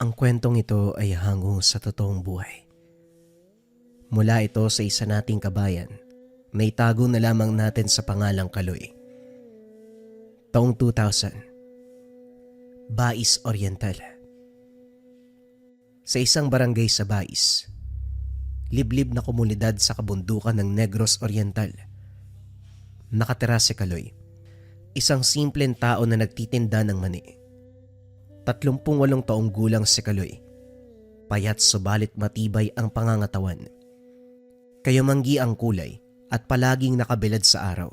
Ang kwentong ito ay hango sa totoong buhay. Mula ito sa isa nating kabayan na itago na lamang natin sa pangalang Kaloy. Taong 2000, Bais Oriental. Sa isang barangay sa Bais, liblib na komunidad sa kabundukan ng Negros Oriental, nakatira si Kaloy, isang simpleng tao na nagtitinda ng mani. 38 taong gulang si Kaloy, payat subalit matibay ang pangangatawan. Kayumanggi ang kulay at palaging nakabilad sa araw.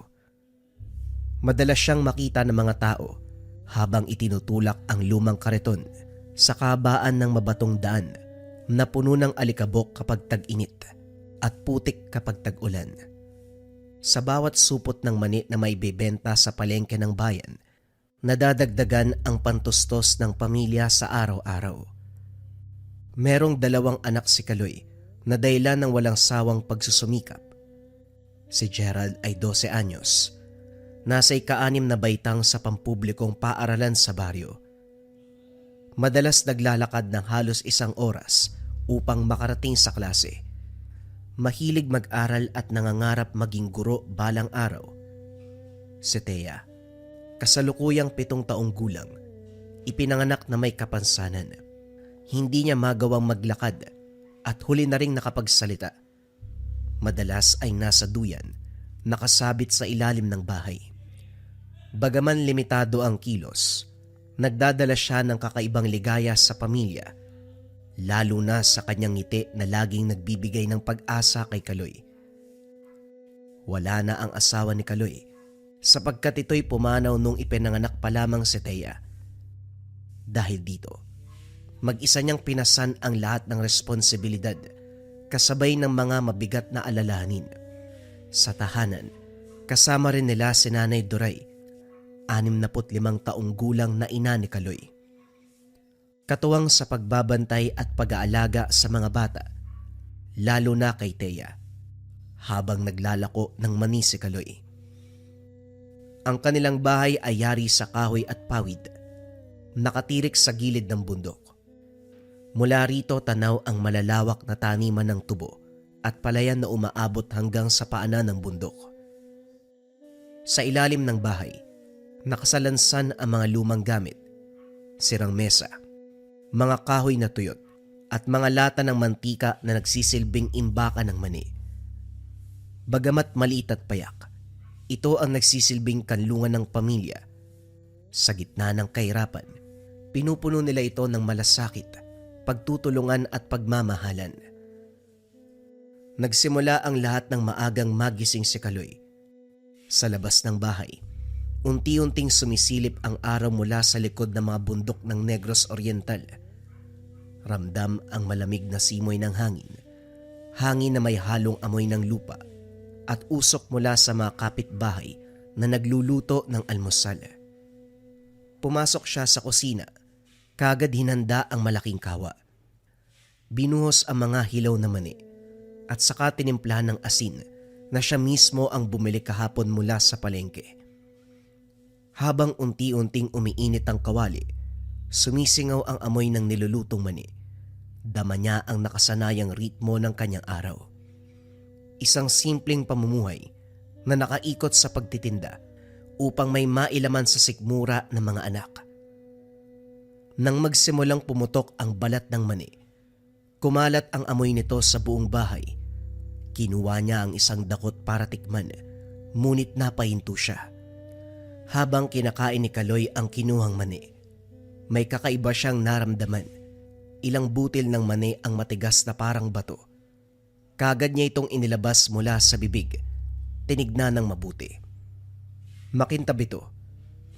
Madalas siyang makita ng mga tao habang itinutulak ang lumang kariton sa kabaan ng mabatong daan na puno ng alikabok kapag tag-init at putik kapag tag-ulan. Sa bawat supot ng mani na may bebenta sa palengke ng bayan, nadadagdagan ang pantustos ng pamilya sa araw-araw. Merong 2 anak si Kaloy na dahilan ng walang sawang pagsusumikap. Si Gerald ay 12 anyos, nasa ika-6 na baitang sa pampublikong paaralan sa baryo. Madalas naglalakad ng halos 1 oras upang makarating sa klase. Mahilig mag-aral at nangangarap maging guro balang araw. Si Thea, kasalukuyang 7 taong gulang, ipinanganak na may kapansanan. Hindi niya magawang maglakad at huli na ring nakapagsalita. Madalas ay nasa duyan, nakasabit sa ilalim ng bahay. Bagaman limitado ang kilos, nagdadala siya ng kakaibang ligaya sa pamilya, lalo na sa kanyang ngiti na laging nagbibigay ng pag-asa kay Kaloy. Wala na ang asawa ni Kaloy sapagkat ito'y pumanaw nung ipinanganak pa lamang si Thea. Dahil dito, mag-isa niyang pinasan ang lahat ng responsibilidad kasabay ng mga mabigat na alalahanin. Sa tahanan, kasama rin nila si Nanay Duray, 65 taong gulang na ina ni Kaloy. Katuwang sa pagbabantay at pag-aalaga sa mga bata, lalo na kay Thea, habang naglalako ng mani si Kaloy. Ang kanilang bahay ay yari sa kahoy at pawid, nakatirik sa gilid ng bundok. Mula rito tanaw ang malalawak na taniman ng tubo at palayan na umaabot hanggang sa paanan ng bundok. Sa ilalim ng bahay, nakasalansan ang mga lumang gamit, sirang mesa, mga kahoy na tuyot at mga lata ng mantika na nagsisilbing imbakan ng mani. Bagamat maliit at payak, ito ang nagsisilbing kanlungan ng pamilya. Sa gitna ng kahirapan, pinupuno nila ito ng malasakit, pagtutulungan at pagmamahalan. Nagsimula ang lahat ng maagang magising si Kaloy. Sa labas ng bahay, unti-unting sumisilip ang araw mula sa likod ng mga bundok ng Negros Oriental. Ramdam ang malamig na simoy ng hangin, hangin na may halong amoy ng lupa at usok mula sa mga kapitbahay na nagluluto ng almusal. Pumasok siya sa kusina. Kagad hinanda ang malaking kawa. Binuhos ang mga hilaw na mani at saka tinimplahan ng asin na siya mismo ang bumili kahapon mula sa palengke. Habang unti-unting umiinit ang kawali, sumisingaw ang amoy ng nilulutong mani. Dama niya ang nakasanayang ritmo ng kanyang araw. Isang simpleng pamumuhay na nakaikot sa pagtitinda upang may mailaman sa sikmura ng mga anak. Nang magsimulang pumutok ang balat ng mani, kumalat ang amoy nito sa buong bahay. Kinuha niya ang isang dakot para tikman, ngunit napahinto siya. Habang kinakain ni Kaloy ang kinuhang mani, may kakaiba siyang naramdaman. Ilang butil ng mani ang matigas na parang bato. Kagad niya itong inilabas mula sa bibig. Tinignan ng mabuti. Makintab ito.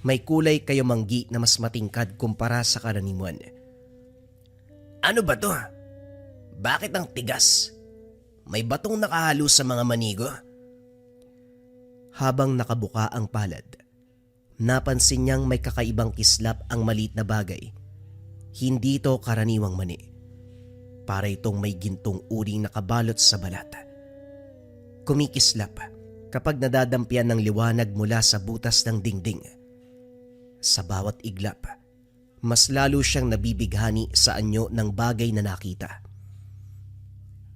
May kulay kayumanggi na mas matingkad kumpara sa karaniwan. Ano ba to? Bakit ang tigas? May batong nakahalo sa mga manigo? Habang nakabuka ang palad, napansin niyang may kakaibang kislap ang maliit na bagay. Hindi ito karaniwang mani. Para itong may gintong uring nakabalot sa balat. Kumikislap kapag nadadampian ng liwanag mula sa butas ng dingding. Sa bawat iglap, mas lalo siyang nabibighani sa anyo ng bagay na nakita.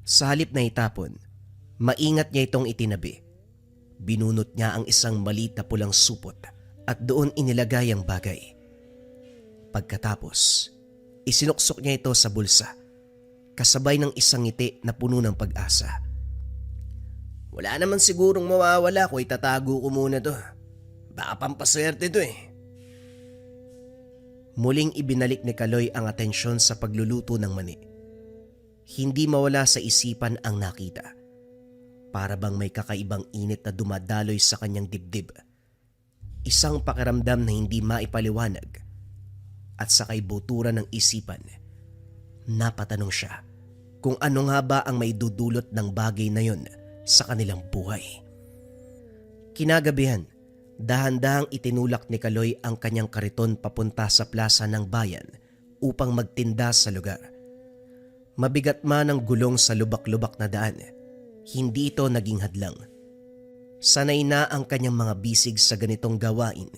Sa halip na itapon, maingat niya itong itinabi. Binunot niya ang isang maliit na pulang supot at doon inilagay ang bagay. Pagkatapos, isinuksok niya ito sa bulsa, kasabay ng isang ngiti na puno ng pag-asa. Wala naman sigurong mawawala kung itatago ko muna to. Baka pampaswerte to eh. Muling ibinalik ni Kaloy ang atensyon sa pagluluto ng mani. Hindi mawala sa isipan ang nakita. Para bang may kakaibang init na dumadaloy sa kanyang dibdib. Isang pakiramdam na hindi maipaliwanag. At sa kaibuturan ng isipan, napatanong siya kung ano nga ba ang maidudulot ng bagay na yon sa kanilang buhay. Kinagabihan, dahan-dahang itinulak ni Kaloy ang kanyang kariton papunta sa plaza ng bayan upang magtinda sa lugar. Mabigat man ang gulong sa lubak-lubak na daan, hindi ito naging hadlang. Sanay na ang kanyang mga bisig sa ganitong gawain.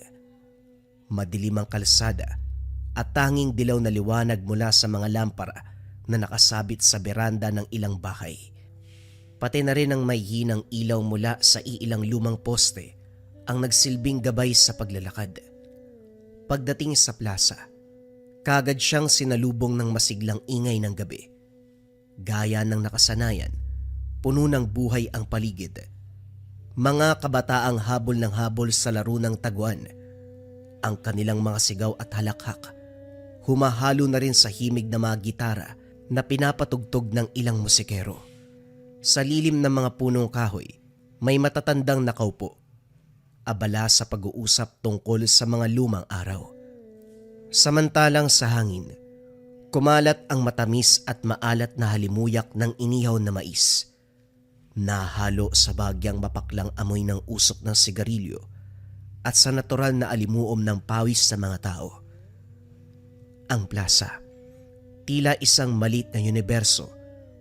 Madilim ang kalsada at tanging dilaw na liwanag mula sa mga lampara na nakasabit sa beranda ng ilang bahay. Pati na rin ang may hinang ilaw mula sa iilang lumang poste ang nagsilbing gabay sa paglalakad. Pagdating sa plaza, kagad siyang sinalubong ng masiglang ingay ng gabi. Gaya ng nakasanayan, puno ng buhay ang paligid. Mga kabataang habol ng habol sa laro ng taguan. Ang kanilang mga sigaw at halakhak, humahalo na rin sa himig na mga gitara na pinapatugtog ng ilang musikero. Sa lilim ng mga punong kahoy, may matatandang nakaupo, abala sa pag-uusap tungkol sa mga lumang araw. Samantalang sa hangin, kumalat ang matamis at maalat na halimuyak ng inihaw na mais. Nahalo sa bagyang mapaklang amoy ng usok ng sigarilyo at sa natural na alimuom ng pawis sa mga tao. Ang plaza, tila isang maliit na universo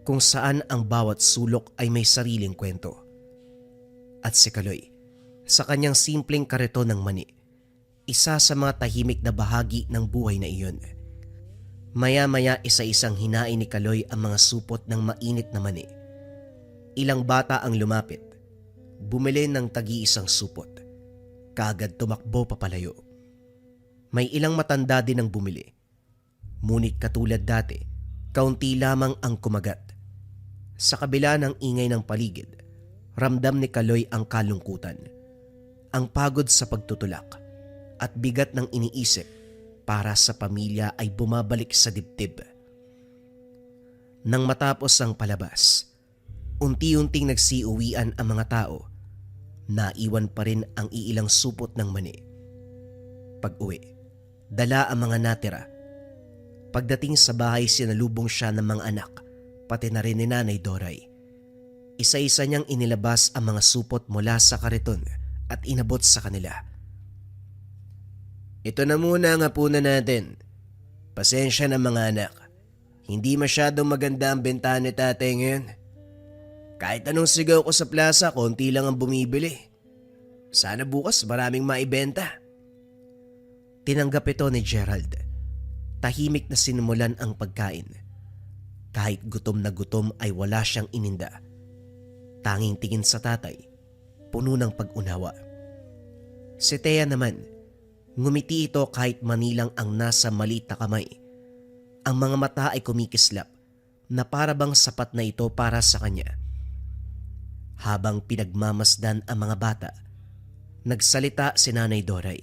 kung saan ang bawat sulok ay may sariling kwento. At si Kaloy, sa kanyang simpleng kariton ng mani, isa sa mga tahimik na bahagi ng buhay na iyon. Maya-maya isa-isang hinain ni Kaloy ang mga supot ng mainit na mani. Ilang bata ang lumapit, bumili ng tagi-isang supot, kaagad tumakbo papalayo. May ilang matanda din ang bumili. Ngunit katulad dati, kaunti lamang ang kumagat. Sa kabila ng ingay ng paligid, ramdam ni Kaloy ang kalungkutan, ang pagod sa pagtutulak at bigat ng iniisip para sa pamilya ay bumabalik sa dibdib. Nang matapos ang palabas, unti-unting nagsiuwian ang mga tao. Naiwan pa rin ang iilang supot ng mani. Pag-uwi, dala ang mga natira. Pagdating sa bahay, sinalubong siya ng mga anak, pati na rin ni Nanay Doray. Isa-isa niyang inilabas ang mga supot mula sa kariton at inabot sa kanila. Ito na muna ang hapunan natin. Pasensya na mga anak. Hindi masyadong maganda ang bentahan ni tatay ngayon. Kahit anong sigaw ko sa plaza, konti lang ang bumibili. Sana bukas maraming maibenta. Tinanggap ito ni Gerald. Tahimik na sinimulan ang pagkain. Kahit gutom na gutom ay wala siyang ininda. Tanging tingin sa tatay, puno ng pag-unawa. Si Thea naman, ngumiti ito kahit manilang ang nasa maliit na kamay. Ang mga mata ay kumikislap na para bang sapat na ito para sa kanya. Habang pinagmamasdan ang mga bata, nagsalita si Nanay Doray.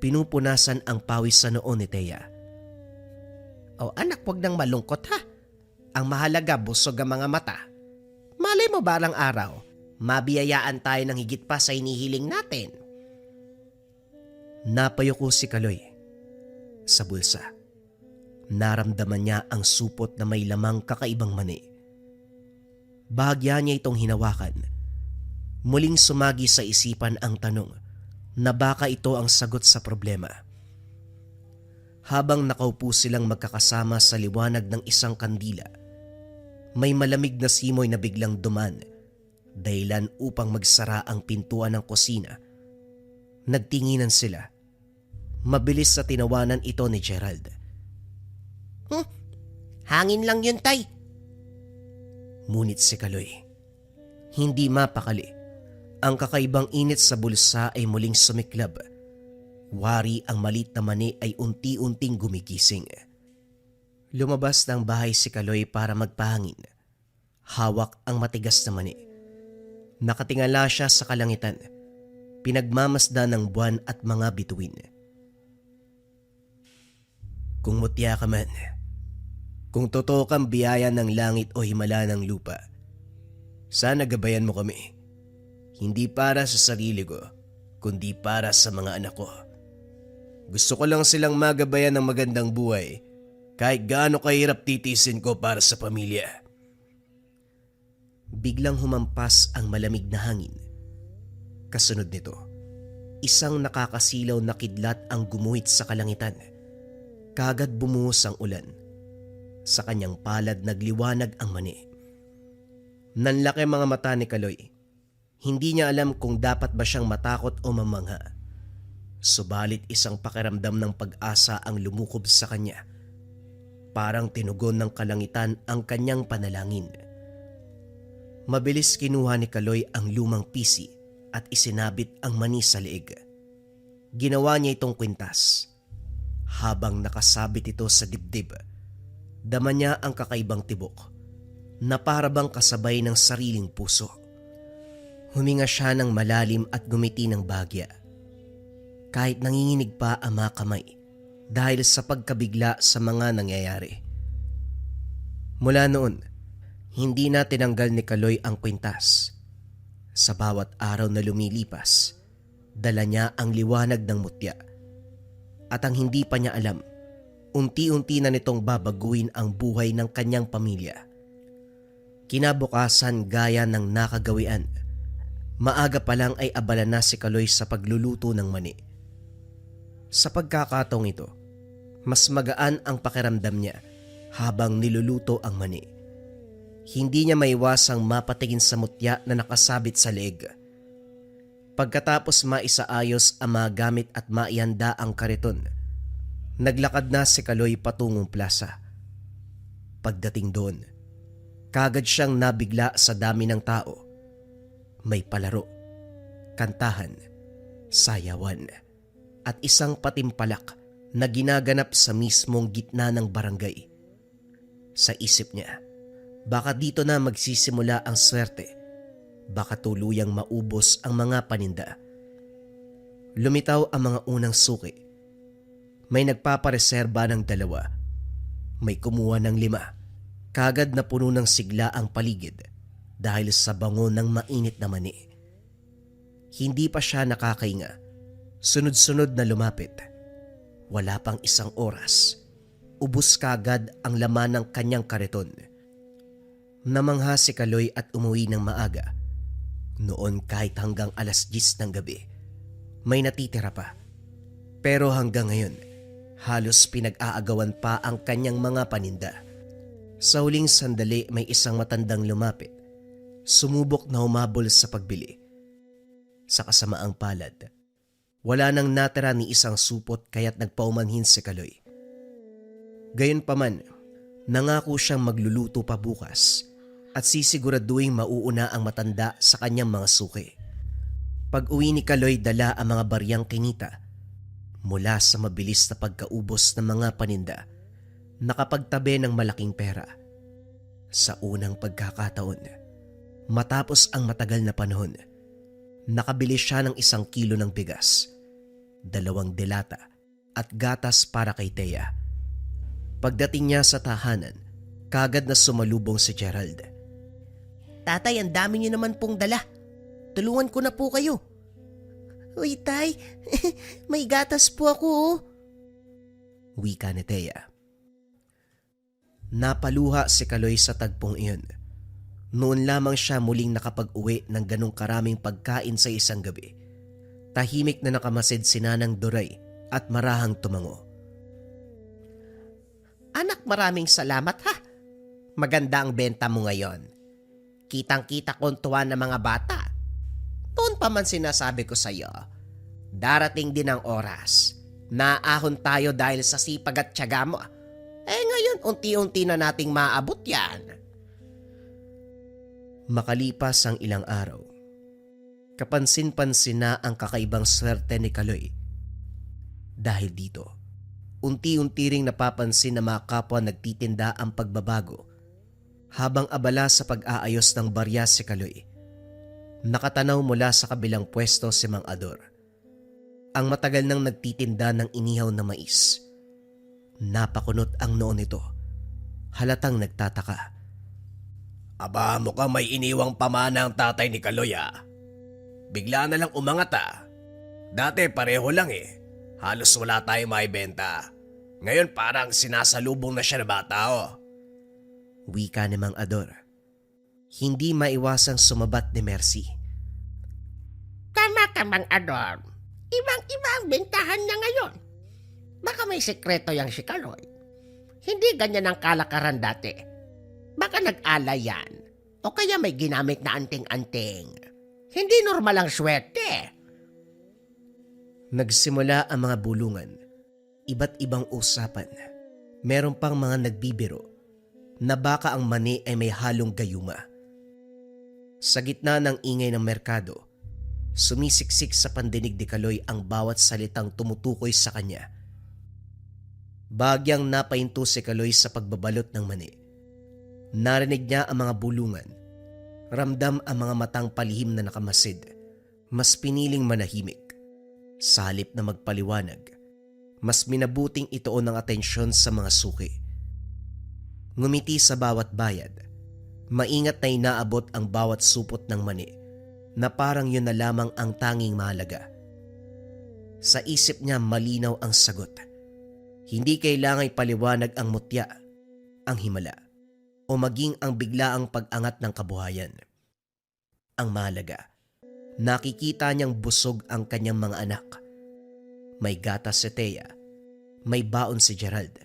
Pinupunasan ang pawis sa noo ni Thea. O anak, wag nang malungkot ha. Ang mahalaga, busog ang mga mata. Malay mo balang araw, mabiyayaan tayo ng higit pa sa inihiling natin. Napayuko si Kaloy. Sa bulsa, naramdaman niya ang supot na may lamang kakaibang mani. Bahagya niya itong hinawakan. Muling sumagi sa isipan ang tanong na baka ito ang sagot sa problema. Habang nakaupo silang magkakasama sa liwanag ng isang kandila, may malamig na simoy na biglang duman, dahilan upang magsara ang pintuan ng kusina. Nagtinginan sila. Mabilis sa tinawanan ito ni Gerald. Hangin lang yun, tay. Ngunit si Kaloy, hindi mapakali. Ang kakaibang init sa bulsa ay muling sumiklab. Wari ang malit na mani ay unti-unting gumigising. Lumabas ng bahay si Kaloy para magpahangin. Hawak ang matigas na mani. Nakatingala siya sa kalangitan. Pinagmamasdan ng buwan at mga bituin. Kung mutya ka man, kung totoo kang biyaya ng langit o himala ng lupa, sana gabayan mo kami. Hindi para sa sarili ko, kundi para sa mga anak ko. Gusto ko lang silang magabayan ng magandang buhay, kahit gaano kahirap titisin ko para sa pamilya. Biglang humampas ang malamig na hangin. Kasunod nito, isang nakakasilaw na kidlat ang gumuhit sa kalangitan. Kagad bumuhos ang ulan. Sa kanyang palad nagliwanag ang mani. Nanlaki mga mata ni Kaloy. Hindi niya alam kung dapat ba siyang matakot o mamangha. Subalit isang pakiramdam ng pag-asa ang lumukob sa kanya. Parang tinugon ng kalangitan ang kanyang panalangin. Mabilis kinuha ni Kaloy ang lumang pisi at isinabit ang mani sa leeg. Ginawa niya itong kwintas. Habang nakasabit ito sa dibdib, dama niya ang kakaibang tibok na para bang kasabay ng sariling puso. Huminga siya ng malalim at gumiti ng bahagya. Kahit nanginginig pa ang mga kamay dahil sa pagkabigla sa mga nangyayari. Mula noon, hindi na tinanggal ni Kaloy ang kwintas. Sa bawat araw na lumilipas, dala niya ang liwanag ng mutya. At ang hindi pa niya alam, unti-unti na nitong babaguhin ang buhay ng kanyang pamilya. Kinabukasan gaya ng nakagawian, maaga pa lang ay abala na si Kaloy sa pagluluto ng mani. Sa pagkakataong ito, mas magaan ang pakiramdam niya habang niluluto ang mani. Hindi niya maiwasang mapatingin sa mutya na nakasabit sa leeg. Pagkatapos maisaayos ang mga gamit at maihanda ang kariton, naglakad na si Kaloy patungong plaza. Pagdating doon, kagad siyang nabigla sa dami ng tao. May palaro, kantahan, sayawan, at isang patimpalak na ginaganap sa mismong gitna ng barangay. Sa isip niya, baka dito na magsisimula ang swerte. Baka tuluyang maubos ang mga paninda. Lumitaw ang mga unang suki. May nagpapareserba ng 2. May kumuha ng 5. Kagad na puno ng sigla ang paligid dahil sa bango ng mainit na mani. Hindi pa siya nakakahinga. Sunod-sunod na lumapit. Wala pang 1 oras. Ubus kagad ang laman ng kanyang kariton. Namangha si Kaloy at umuwi ng maaga. Noon kahit hanggang alas 10 ng gabi, may natitira pa. Pero hanggang ngayon, halos pinag-aagawan pa ang kanyang mga paninda. Sa huling sandali may isang matandang lumapit. Sumubok na humabol sa pagbili. Sa kasamaang palad, wala nang natira ni isang supot kaya't nagpaumanhin si Kaloy. Gayunpaman, nangako siyang magluluto pa bukas at sisiguraduhin mauuna ang matanda sa kanyang mga suki. Pag-uwi ni Kaloy dala ang mga baryang kinita. Mula sa mabilis na pagkaubos ng mga paninda, nakapagtabi ng malaking pera. Sa unang pagkakataon, matapos ang matagal na panahon, nakabili siya ng 1 kilo ng bigas, 2 delata at gatas para kay Thea. Pagdating niya sa tahanan, kagad na sumalubong si Gerald. Tatay, ang dami niyo naman pong dala. Tulungan ko na po kayo. Uy, tay, may gatas po ako oh. Wika ni Thea. Napaluha si Kaloy sa tagpong iyon. Noon lamang siya muling nakapag-uwi ng ganong karaming pagkain sa isang gabi. Tahimik na nakamasid si Nanang Doray at marahang tumango. Anak, maraming salamat ha. Maganda ang benta mo ngayon. Kitang-kita ko ang tuwa ng mga bata. Noon pa man sinasabi ko sa iyo, darating din ang oras Naahon tayo dahil sa sipag at tiyaga mo. Ngayon unti-unti na nating maabot yan. Makalipas ang ilang araw, kapansin-pansin na ang kakaibang swerte ni Kaloy. Dahil dito, unti-unti ring napapansin na mga kapwa nagtitinda ang pagbabago. Habang abala sa pag-aayos ng barya si Kaloy, nakatanaw mula sa kabilang pwesto si Mang Ador. Ang matagal nang nagtitinda ng inihaw na mais. Napakunot ang noo nito. Halatang nagtataka. Aba, mukhang may iniwang pamana ang tatay ni Kaloy ah. Bigla na lang umangat ah. Dati pareho lang eh. Halos wala tayong maibenta. Ngayon parang sinasalubong na siya na bata oh. Wika ni Mang Ador. Hindi maiwasang sumabat ni Mercy. Tama ka, Mang Ador. Ibang-iba ang bentahan niya ngayon. Baka may sekreto yang si Kaloy. Hindi ganyan ang kalakaran dati. Baka nag-alay yan. O kaya may ginamit na anting-anting. Hindi normal ang swerte. Nagsimula ang mga bulungan. Iba't ibang usapan. Meron pang mga nagbibiro na baka ang mani ay may halong gayuma. Sa gitna ng ingay ng merkado, sumisiksik sa pandinig ni Kaloy ang bawat salitang tumutukoy sa kanya. Bagyang napahinto si Kaloy sa pagbabalot ng mani. Narinig niya ang mga bulungan. Ramdam ang mga matang palihim na nakamasid. Mas piniling manahimik. Sa halip na magpaliwanag, mas minabuting ituon ng atensyon sa mga suki. Ngumiti sa bawat bayad. Maingat na inaabot ang bawat supot ng mani na parang yun na lamang ang tanging mahalaga. Sa isip niya malinaw ang sagot. Hindi kailangan ipaliwanag ang mutya, ang himala, o maging ang biglaang pag-angat ng kabuhayan. Ang mahalaga, nakikita niyang busog ang kanyang mga anak. May gatas si Thea, may baon si Gerald,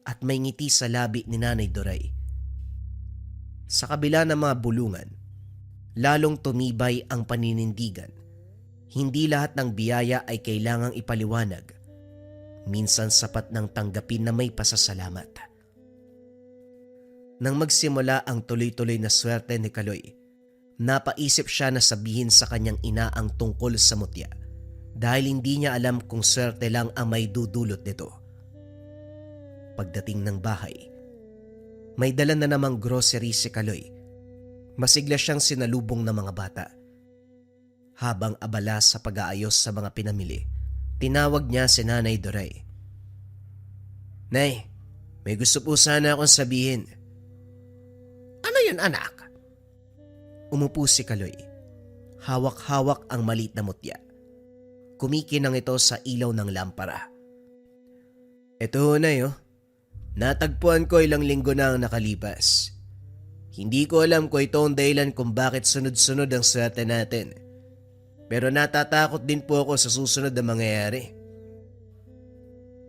at may ngiti sa labi ni Nanay Doray. Sa kabila ng mga bulungan, lalong tumibay ang paninindigan. Hindi lahat ng biyaya ay kailangang ipaliwanag. Minsan sapat ng tanggapin na may pasasalamat. Nang magsimula ang tuloy-tuloy na swerte ni Kaloy, napaisip siya na sabihin sa kanyang ina ang tungkol sa mutya dahil hindi niya alam kung swerte lang ang may dudulot nito. Pagdating ng bahay, may dala na namang grocery si Kaloy. Masigla siyang sinalubong ng mga bata. Habang abala sa pag-aayos sa mga pinamili, tinawag niya si Nanay Doray. Nay, may gusto po sana akong sabihin. Ano yun, anak? Umupo si Kaloy. Hawak-hawak ang maliit na mutya. Kumikinang ito sa ilaw ng lampara. Ito na yun. Natagpuan ko ilang linggo na ang nakalipas. Hindi ko alam kung ito ang dahilan kung bakit sunod-sunod ang swerte natin. Pero natatakot din po ako sa susunod na mangyayari.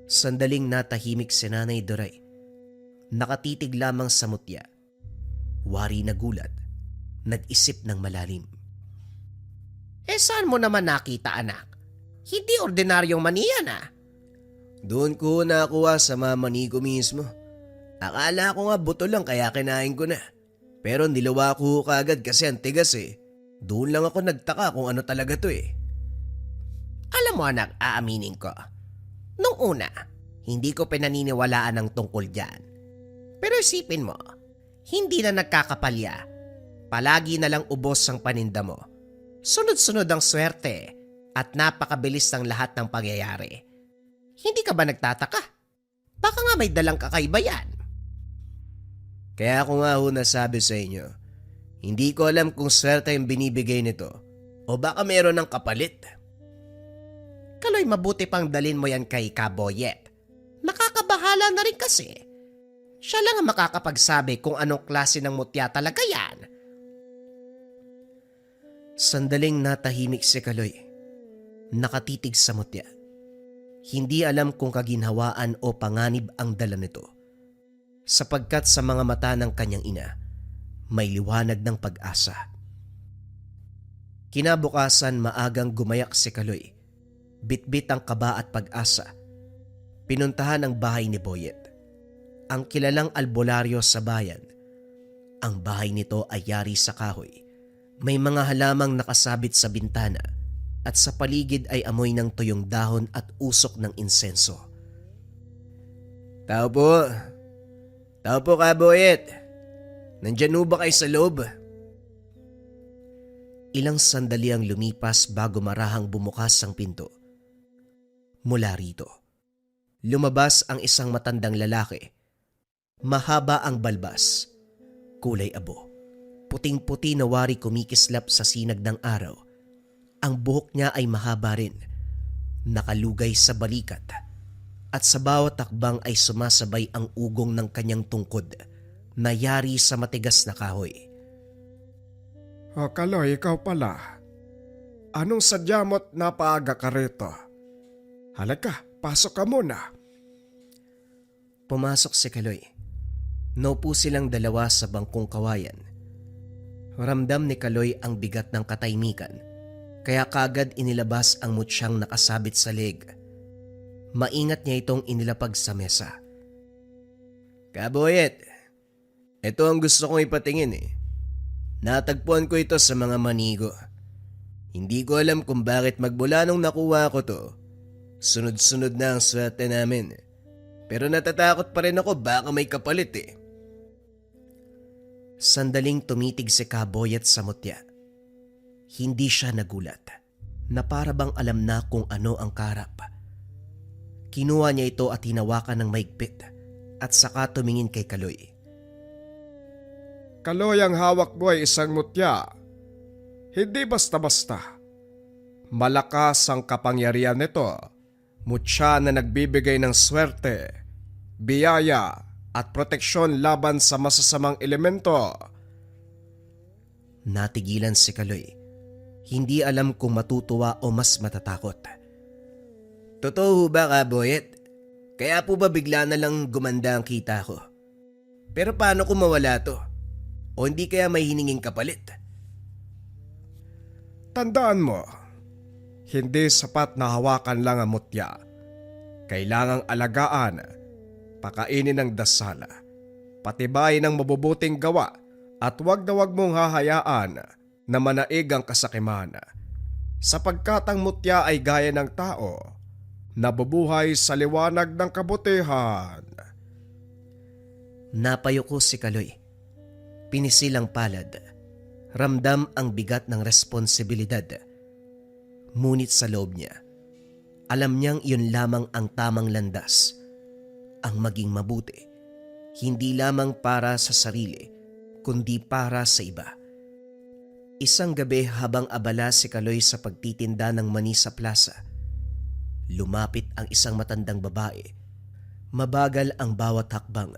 Sandaling natahimik si Nanay Doray. Nakatitig lamang sa mutya. Wari na gulat. Nag-isip ng malalim. Saan mo naman nakita, anak? Hindi ordinaryong maniyan ah. Doon ko nakuha sa mamani ko mismo. Akala ko nga buto lang kaya kinain ko na. Pero nilawa ko kagad kasi ang tigas eh. Doon lang ako nagtaka kung ano talaga to eh. Alam mo, anak, aaminin ko. Nung una, hindi ko pinaniniwalaan ang tungkol dyan. Pero isipin mo, hindi na nagkakapalya. Palagi na lang ubos ang paninda mo. Sunod-sunod ang swerte at napakabilis ng lahat ng pangyayari. Hindi ka ba nagtataka? Baka nga may dalang kakaiba yan. Kaya ako nga ho nasabi sa inyo, hindi ko alam kung swerte yung binibigay nito o baka meron ng kapalit. Kaloy, mabuti pang dalin mo yan kay Kaboyet. Nakakabahala na rin kasi. Siya lang ang makakapagsabi kung anong klase ng mutya talaga yan. Sandaling natahimik si Kaloy. Nakatitig sa mutya. Hindi alam kung kaginhawaan o panganib ang dala nito. Sapagkat sa mga mata ng kanyang ina, may liwanag ng pag-asa. Kinabukasan maagang gumayak si Kaloy. Bitbit ang kaba at pag-asa Pinuntahan ang bahay ni Boyet, ang kilalang albularyo sa bayan. Ang bahay nito ay yari sa kahoy. May mga halamang nakasabit sa bintana at sa paligid ay amoy ng tuyong dahon at usok ng insenso. Tao po. Tao po, Kaboyet. Nandyan ho ba kayo sa loob? Ilang sandali ang lumipas bago marahang bumukas ang pinto. Mula rito, lumabas ang isang matandang lalaki. Mahaba ang balbas, kulay abo, puting-puti na wari kumikislap sa sinag ng araw. Ang buhok niya ay mahaba rin, nakalugay sa balikat, at sa bawat takbang ay sumasabay ang ugong ng kanyang tungkod na yari sa matigas na kahoy. O Kaloy, ikaw pala. Anong sadya mo't napaaga ka rito? Halika, pasok ka muna. Pumasok si Kaloy. Naupo silang dalawa sa bangkong kawayan. Ramdam ni Kaloy ang bigat ng katahimikan, kaya kagad inilabas ang mutsyang nakasabit sa leg. Maingat niya itong inilapag sa mesa. Kaboyet, ito ang gusto kong ipatingin eh. Natagpuan ko ito sa mga manigo. Hindi ko alam kung bakit magmula nung nakuha ko to. Sunod-sunod na ang swerte namin. Pero natatakot pa rin ako baka may kapalit eh. Sandaling tumitig si Kaboyet sa mutya. Hindi siya nagulat, na para bang alam na kung ano ang karap. Kinuha niya ito at hinawakan ng maigpit at saka tumingin kay Kaloy. Kaloy, ang hawak mo ay isang mutya. Hindi basta-basta. Malakas ang kapangyarihan nito. Mutya na nagbibigay ng swerte, biyaya at proteksyon laban sa masasamang elemento. Natigilan si Kaloy. Hindi alam kung matutuwa o mas matatakot. Totoo ba, Kaboyet? Kaya po ba bigla na lang gumanda ang kita ko? Pero paano kung mawala to? O hindi kaya may hininging kapalit? Tandaan mo, hindi sapat na hawakan lang ang mutya. Kailangang alagaan, pakainin ng dasala, patibayin ng mabubuting gawa at wag na wag mong hahayaan na manaig ang kasakiman. Sapagkat ang mutya ay gaya ng tao, nabubuhay sa liwanag ng kabutihan. Napayuko si Kaloy. Pinisilang palad. Ramdam ang bigat ng responsibilidad. Ngunit sa loob niya, alam niyang iyon lamang ang tamang landas. Ang maging mabuti, hindi lamang para sa sarili, kundi para sa iba. Isang gabi habang abala si Kaloy sa pagtitinda ng mani sa plaza, lumapit ang isang matandang babae. Mabagal ang bawat hakbang.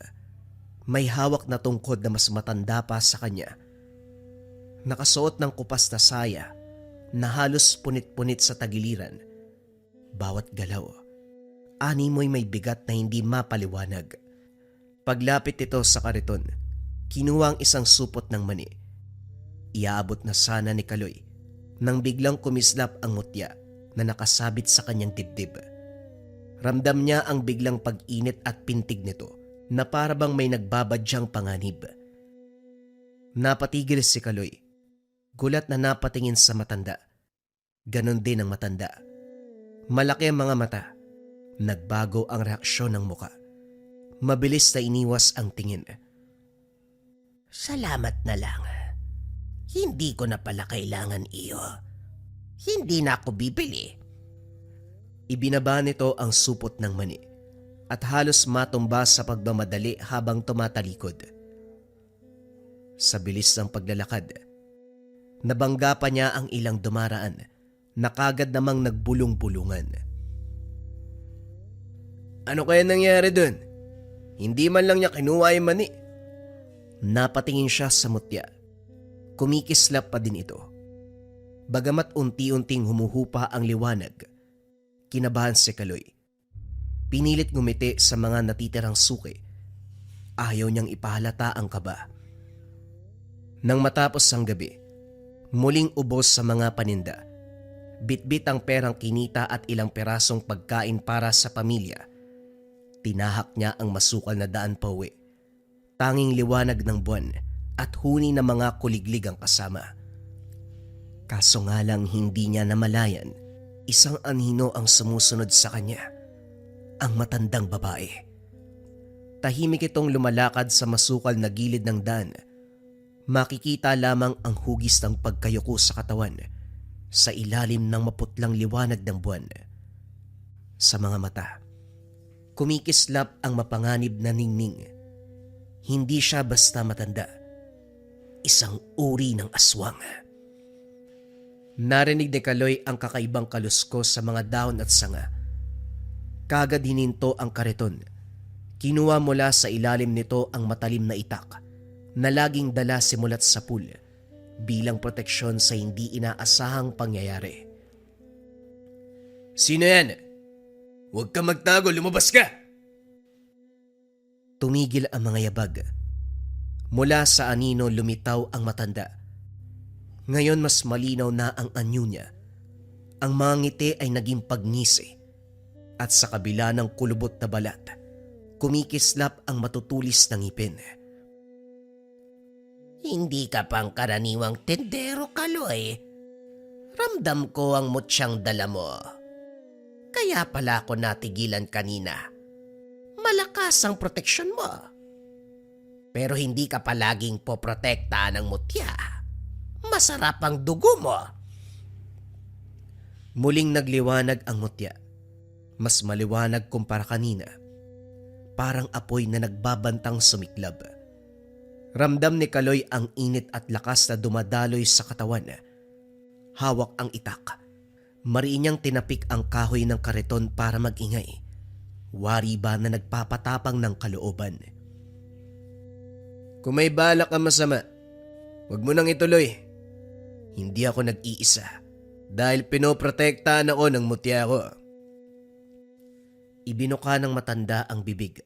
May hawak na tungkod na mas matanda pa sa kanya. Nakasuot ng kupas na saya na halos punit-punit sa tagiliran. Bawat galaw, animoy may bigat na hindi mapaliwanag. Paglapit ito sa kariton, kinuha ang isang supot ng mani. Iaabot na sana ni Kaloy nang biglang kumislap ang mutya na nakasabit sa kanyang dibdib. Ramdam niya ang biglang pag-init at pintig nito na para bang may nagbabadyang panganib. Napatigil si Kaloy. Gulat na napatingin sa matanda. Ganon din ang matanda. Malaki ang mga mata. Nagbago ang reaksyon ng muka. Mabilis na iniwas ang tingin. Salamat na lang. Hindi ko na pala kailangan iyo. Hindi na ako bibili. Ibinaba nito ang supot ng mani at halos matumba sa pagmamadali habang tumatalikod. Sa bilis ng paglalakad, nabangga pa niya ang ilang dumaraan na kagad namang nagbulong-bulungan. Ano kaya nangyari dun? Hindi man lang niya kinuha yung mani. Napatingin siya sa mutya. Kumikislap pa din ito. Bagamat unti-unting humuhupa ang liwanag, kinabahan si Kaloy. Pinilit ngumiti sa mga natitirang suki. Ayaw niyang ipahalata ang kaba. Nang matapos ang gabi, muling ubos sa mga paninda. Bitbit ang perang kinita at ilang perasong pagkain para sa pamilya. Tinahak niya ang masukal na daan pauwi. Tanging liwanag ng buwan at huni ng mga kuliglig ang kasama. Kaso nga lang hindi niya namalayan, isang anino ang sumusunod sa kanya. Ang matandang babae. Tahimik itong lumalakad sa masukal na gilid ng daan. Makikita lamang ang hugis ng pagkayuko sa katawan sa ilalim ng maputlang liwanag ng buwan. Sa mga mata, kumikislap ang mapanganib na ningning. Hindi siya basta matanda. Isang uri ng aswang. Narinig ni Kaloy ang kakaibang kaluskos sa mga dahon at sanga. Kagad hininto ang kariton. Kinuha mula sa ilalim nito ang matalim na itak na laging dala simulat sa pool bilang proteksyon sa hindi inaasahang pangyayari. Sino yan? Huwag ka magtago, lumabas ka! Tumigil ang mga yabag. Mula sa anino lumitaw ang matanda. Ngayon mas malinaw na ang anyo niya. Ang mga ngiti ay naging pagngisi. At sa kabila ng kulubot na balat, kumikislap ang matutulis ng ngipin. Hindi ka pang karaniwang tendero, Kaloy. Ramdam ko ang mutsyang dala mo. Kaya pala ako natigilan kanina. Malakas ang proteksyon mo. Pero hindi ka palaging poprotekta ng mutya. Masarap ang dugo mo. Muling nagliwanag ang mutya. Mas maliwanag kumpara kanina. Parang apoy na nagbabantang sumiklab. Ramdam ni Kaloy ang init at lakas na dumadaloy sa katawan. Hawak ang itak. Mariin niyang tinapik ang kahoy ng kariton para magingay. Wari ba na nagpapatapang ng kalooban? Kung may balak ka masama, huwag mo nang ituloy. Hindi ako nag-iisa. Dahil pinoprotektahan ako ng mutya ko. Ibinuka ng matanda ang bibig.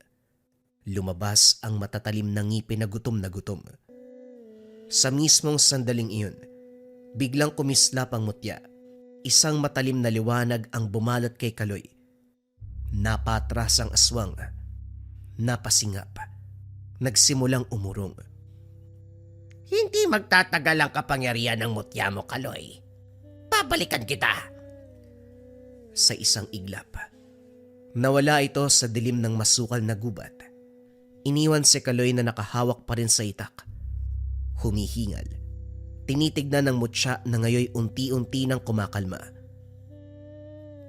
Lumabas ang matatalim na ngipin na gutom na gutom. Sa mismong sandaling iyon, biglang kumislap ang mutya. Isang matalim na liwanag ang bumalot kay Kaloy. Napatras ang aswang. Napasingap. Nagsimulang umurong. Hindi magtatagal ang kapangyarihan ng mutya mo, Kaloy. Babalikan kita. Sa isang iglap, nawala ito sa dilim ng masukal na gubat. Iniwan si Kaloy na nakahawak pa rin sa itak. Humihingal. Tinitignan ng mutya na ngayoy unti-unti nang kumakalma.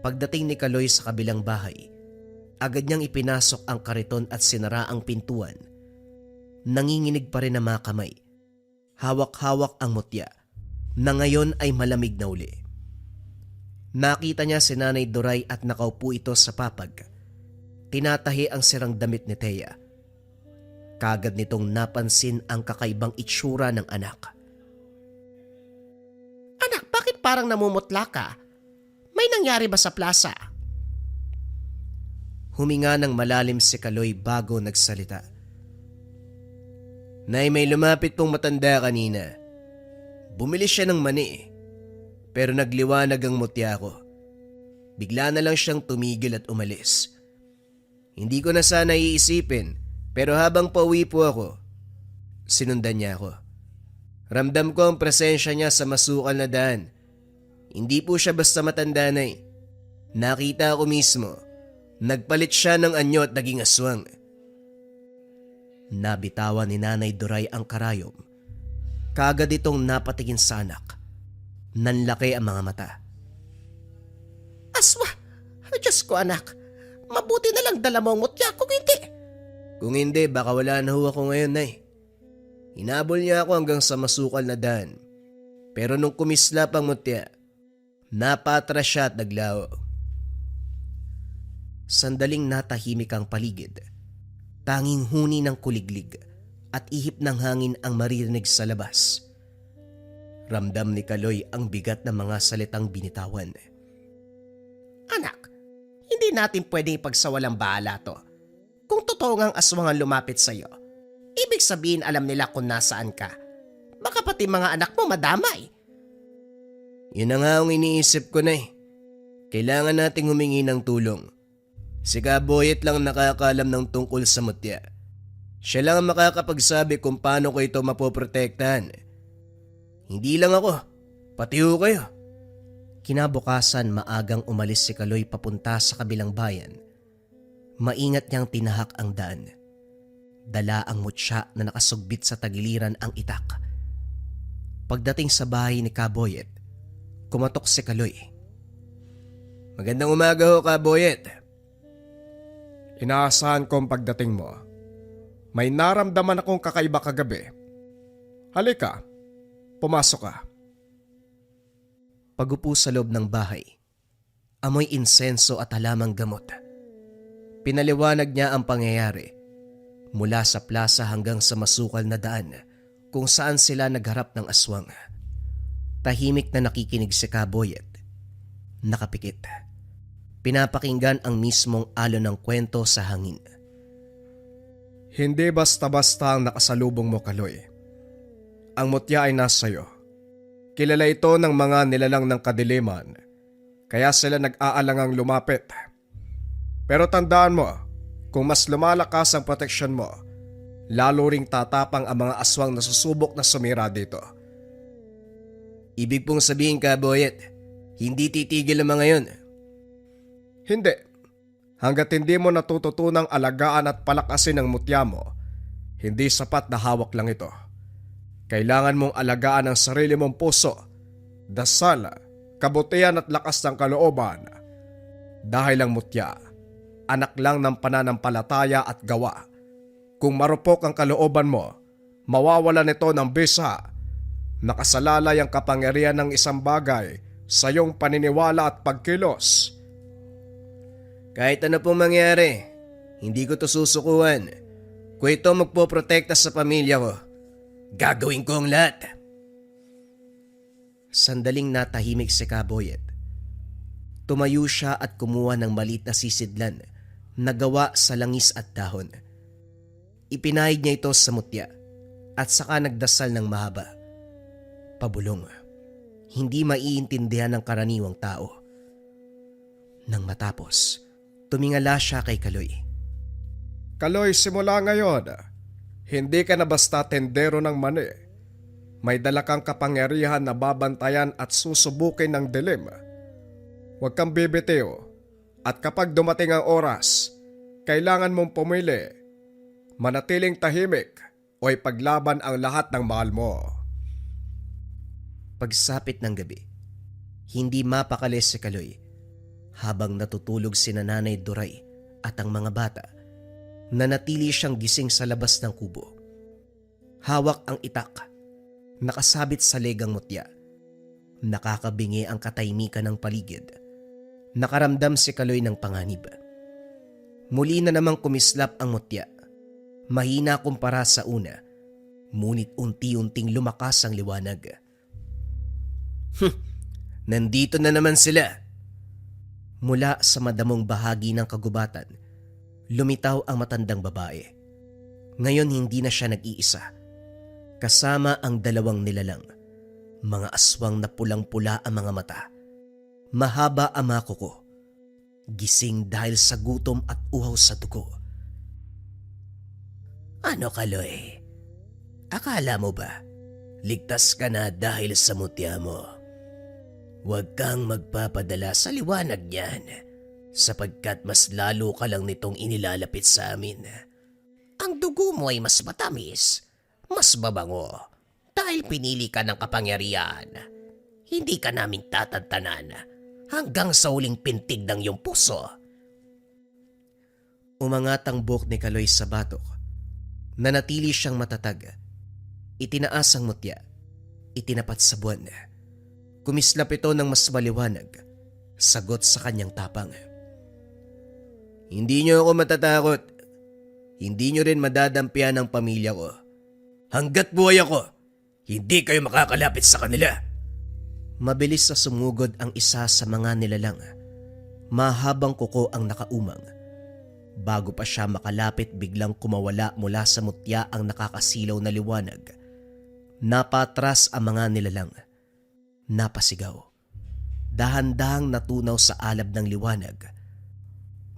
Pagdating ni Kaloy sa kabilang bahay, agad niyang ipinasok ang kariton at sinara ang pintuan. Nanginginig pa rin ang mga kamay. Hawak-hawak ang mutya na ngayon ay malamig na uli. Nakita niya si Nanay Duray at nakaupo ito sa papag. Tinatahi ang sirang damit ni Thea. Kagad nitong napansin ang kakaibang itsura ng anak. Anak, bakit parang namumutla ka? May nangyari ba sa plaza? Huminga ng malalim si Kaloy bago nagsalita. Nay, may lumapit pong matanda kanina. Bumili siya ng mani. Pero nagliwanag ang mutya ko. Bigla na lang siyang tumigil at umalis. Hindi ko na sana iisipin, pero habang pauwi po ako, sinundan niya ako. Ramdam ko ang presensya niya sa masukal na daan. Hindi po siya basta matanda na eh. Nakita ko mismo, nagpalit siya ng anyo at naging aswang. Nabitawan ni Nanay Duray ang karayom. Kagad itong napatingin sa anak. Nanlaki ang mga mata. Aswa! Diyos ko, anak. Mabuti na lang dala mo ang mutya kung hindi. Kung hindi, baka wala na ho ako ngayon, Nay. Hinabol niya ako hanggang sa masukal na daan. Pero nung kumislap ang mutya, napatras siya at naglaho. Sandaling natahimik ang paligid. Tanging huni ng kuliglig at ihip ng hangin ang maririnig sa labas. Ramdam ni Kaloy ang bigat ng mga salitang binitawan. Anak, hindi natin pwedeng ipagsawalang bahala to. Kung totoo ngang aswang ang lumapit sa'yo, ibig sabihin alam nila kung nasaan ka. Baka pati mga anak mo madamay. Yun na nga ang iniisip ko, Nay. Kailangan nating humingi ng tulong. Si Kaboyet lang nakakaalam ng tungkol sa mutya. Siya lang ang makakapagsabi kung paano ko ito mapoprotektahan. Hindi lang ako, pati ho kayo. Kinabukasan maagang umalis si Kaloy papunta sa kabilang bayan. Maingat niyang tinahak ang daan. Dala ang mutya na nakasugbit sa tagiliran ang itak. Pagdating sa bahay ni Kaboyet, kumatok si Kaloy. Magandang umaga ho, Kaboyet. Inaasahan ko ang pagdating mo. May naramdaman akong kakaiba kagabi. Halika, pumasok ka. Pagupo sa loob ng bahay, amoy insenso at halamang gamot. Pinaliwanag niya ang pangyayari mula sa plaza hanggang sa masukal na daan kung saan sila nagharap ng aswang. Tahimik na nakikinig si Kaboyet. Nakapikit. Pinapakinggan ang mismong alon ng kwento sa hangin. Hindi basta-basta ang nakasalubong mo, Kaloy. Ang mutya ay nasa iyo. Kilala ito ng mga nilalang ng kadiliman, kaya sila nag-aalangang lumapit. Pero tandaan mo, kung mas lumalakas ang proteksyon mo, lalo ring tatapang ang mga aswang na susubok na sumira dito. Ibig pong sabihin, Kaboyet, hindi titigil ang mga yun. Hindi. Hanggat hindi mo natututunang alagaan at palakasin ang mutya mo, hindi sapat na hawak lang ito. Kailangan mong alagaan ang sarili mong puso, dasal, kabutihan at lakas ng kalooban. Dahil ang mutya, anak lang ng pananampalataya at gawa. Kung marupok ang kalooban mo, mawawalan ito ng bisa. Nakasalalay ang kapangyarihan ng isang bagay sa iyong paniniwala at pagkilos. Kahit ano pong mangyari, hindi ko to susukuhan. Kung ito magpoprotekta sa pamilya ko, gagawin ko ang lahat. Sandaling natahimik si Kaboyet. Tumayo siya at kumuha ng maliit na sisidlan na gawa sa langis at dahon. Ipinahid niya ito sa mutya at saka nagdasal ng mahaba. Pabulong. Hindi maiintindihan ng karaniwang tao. Nang matapos, tumingala siya kay Kaloy. Kaloy, simula ngayon, hindi ka na basta tendero ng mani. May dala kang kapangyarihan na babantayan at susubukin ng dilim. Huwag kang bibitiw. At kapag dumating ang oras, kailangan mong pumili. Manatiling tahimik o ipaglaban ang lahat ng mahal mo. Pagsapit ng gabi, hindi mapakali si Kaloy habang natutulog si Nanay Duray at ang mga bata. Nanatili siyang gising sa labas ng kubo. Hawak ang itak, nakasabit sa legang mutya. Nakakabingi ang katahimikan ng paligid. Nakaramdam si Kaloy ng panganib. Muli na namang kumislap ang mutya. Mahina kumpara sa una, ngunit unti-unting lumakas ang liwanag. Nandito na naman sila. Mula sa madamong bahagi ng kagubatan, lumitaw ang matandang babae. Ngayon hindi na siya nag-iisa. Kasama ang dalawang nilalang. Mga aswang na pulang-pula ang mga mata. Mahaba ang mga kuko. Gising dahil sa gutom at uhaw sa dugo. Ano, Kaloy? Akala mo ba, ligtas ka na dahil sa mutya mo? Huwag kang magpapadala sa liwanag niyan, sapagkat mas lalo ka lang nitong inilalapit sa amin. Ang dugo mo ay mas matamis, mas mabango, dahil pinili ka ng kapangyarihan. Hindi ka namin tatantanan hanggang sa huling pintig ng iyong puso. Umangat ang buhok ni Kaloy sa batok. Nanatili siyang matatag. Itinaas ang mutya. Itinapat sa buwan. Kumislap ito ng mas maliwanag. Sagot sa kanyang tapang. Hindi niyo ako matatakot. Hindi niyo rin madadampian ang pamilya ko. Hanggat buhay ako, hindi kayo makakalapit sa kanila. Mabilis na sumugod ang isa sa mga nilalang. Mahabang kuko ang nakaumang. Bago pa siya makalapit, biglang kumawala mula sa mutya ang nakakasilaw na liwanag. Napatras ang mga nilalang. Napasigaw. Dahan-dahang natunaw sa alab ng liwanag.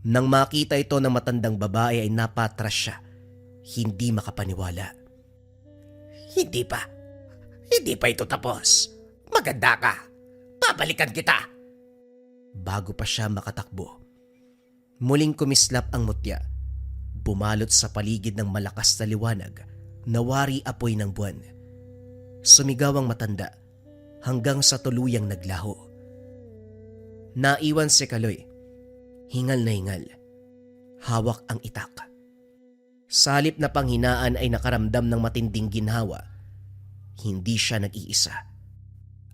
Nang makita ito ng matandang babae ay napatras siya, hindi makapaniwala. Hindi pa. Hindi pa ito tapos. Maganda ka. Babalikan kita. Bago pa siya makatakbo, muling kumislap ang mutya. Bumalot sa paligid ng malakas na liwanag na wari apoy ng buwan. Sumigaw ang matanda hanggang sa tuluyang naglaho. Naiwan si Kaloy. Hingal na hingal. Hawak ang itak. Sa halip na panghinaan ay nakaramdam ng matinding ginhawa. Hindi siya nag-iisa.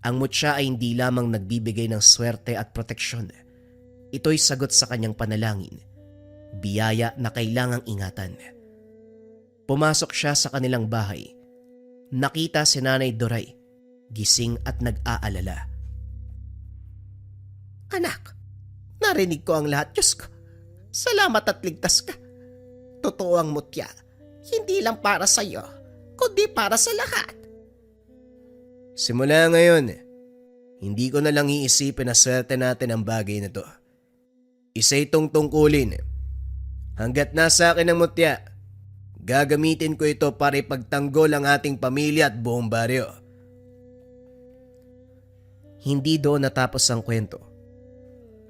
Ang mutya ay hindi lamang nagbibigay ng swerte at proteksyon. Ito'y sagot sa kanyang panalangin. Biyaya na kailangang ingatan. Pumasok siya sa kanilang bahay. Nakita si Nanay Doray, gising at nag-aalala. Anak, narinig ko ang lahat, Diyos ko. Salamat at ligtas ka. Totoo ang mutya. Hindi lang para sa iyo, kundi para sa lahat. Simula ngayon, hindi ko na lang iisipin na swerte natin ang bagay na to. Isa itong tungkulin. Hanggat nasa akin ang mutya, gagamitin ko ito para ipagtanggol ang ating pamilya at buong baryo. Hindi doon natapos ang kwento.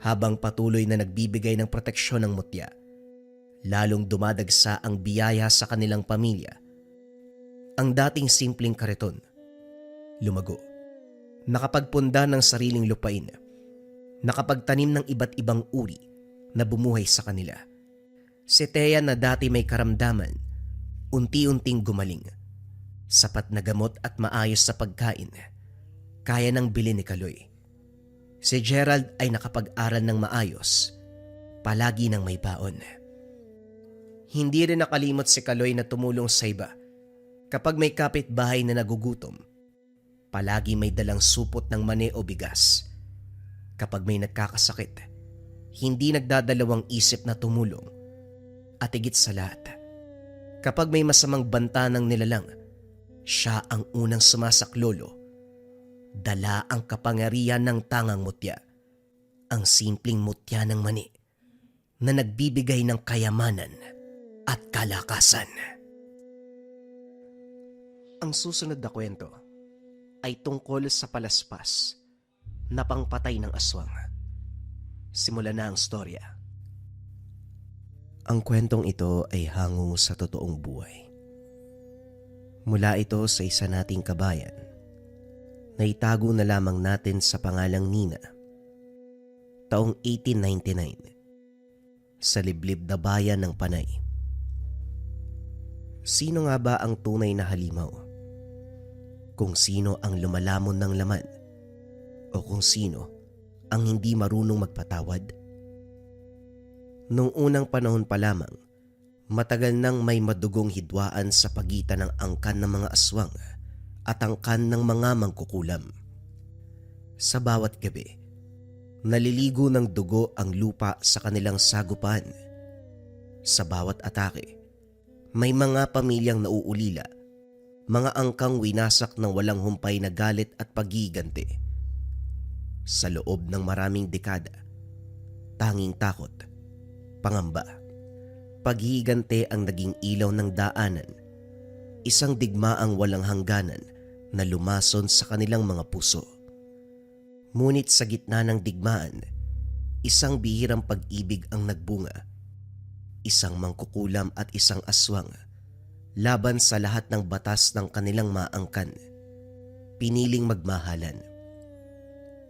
Habang patuloy na nagbibigay ng proteksyon ng mutya, lalong dumadagsa ang biyaya sa kanilang pamilya. Ang dating simpleng kariton, lumago, nakapagpunda ng sariling lupain, nakapagtanim ng iba't ibang uri na bumuhay sa kanila. Si Thea na dati may karamdaman, unti-unting gumaling. Sapat na gamot at maayos sa pagkain, kaya nang bilhin ni Kaloy. Si Gerald ay nakapag-aral ng maayos, palagi nang may baon. Hindi rin nakalimot si Kaloy na tumulong sa iba. Kapag may kapitbahay na nagugutom, palagi may dalang supot ng mani o bigas. Kapag may nagkakasakit, hindi nagdadalawang isip na tumulong. At higit sa lahat, kapag may masamang banta ng nilalang, siya ang unang sumasaklolo. Dala ang kapangyarihan ng tangang mutya, ang simpleng mutya ng mani na nagbibigay ng kayamanan at kalakasan. Ang susunod na kwento ay tungkol sa palaspas na pangpatay ng aswang. Simulan na ang storya. Ang kwentong ito ay hango sa totoong buhay. Mula ito sa isa nating kabayan na itago na lamang natin sa pangalang Nina. Taong 1899, sa liblib na bayan ng Panay. Sino nga ba ang tunay na halimaw? Kung sino ang lumalamon ng laman? O kung sino ang hindi marunong magpatawad? Nung unang panahon pa lamang, matagal nang may madugong hidwaan sa pagitan ng angkan ng mga aswang at angkan ng mga mangkukulam. Sa bawat gabi, naliligo ng dugo ang lupa sa kanilang sagupan. Sa bawat atake, may mga pamilyang nauulila, mga angkang winasak ng walang humpay na galit at paggiganti. Sa loob ng maraming dekada, tanging takot, pangamba, paghihiganti ang naging ilaw ng daanan, isang digmaang walang hangganan na lumason sa kanilang mga puso. Ngunit sa gitna ng digmaan, isang bihirang pag-ibig ang nagbunga. Isang mangkukulam at isang aswang, laban sa lahat ng batas ng kanilang maangkan, piniling magmahalan.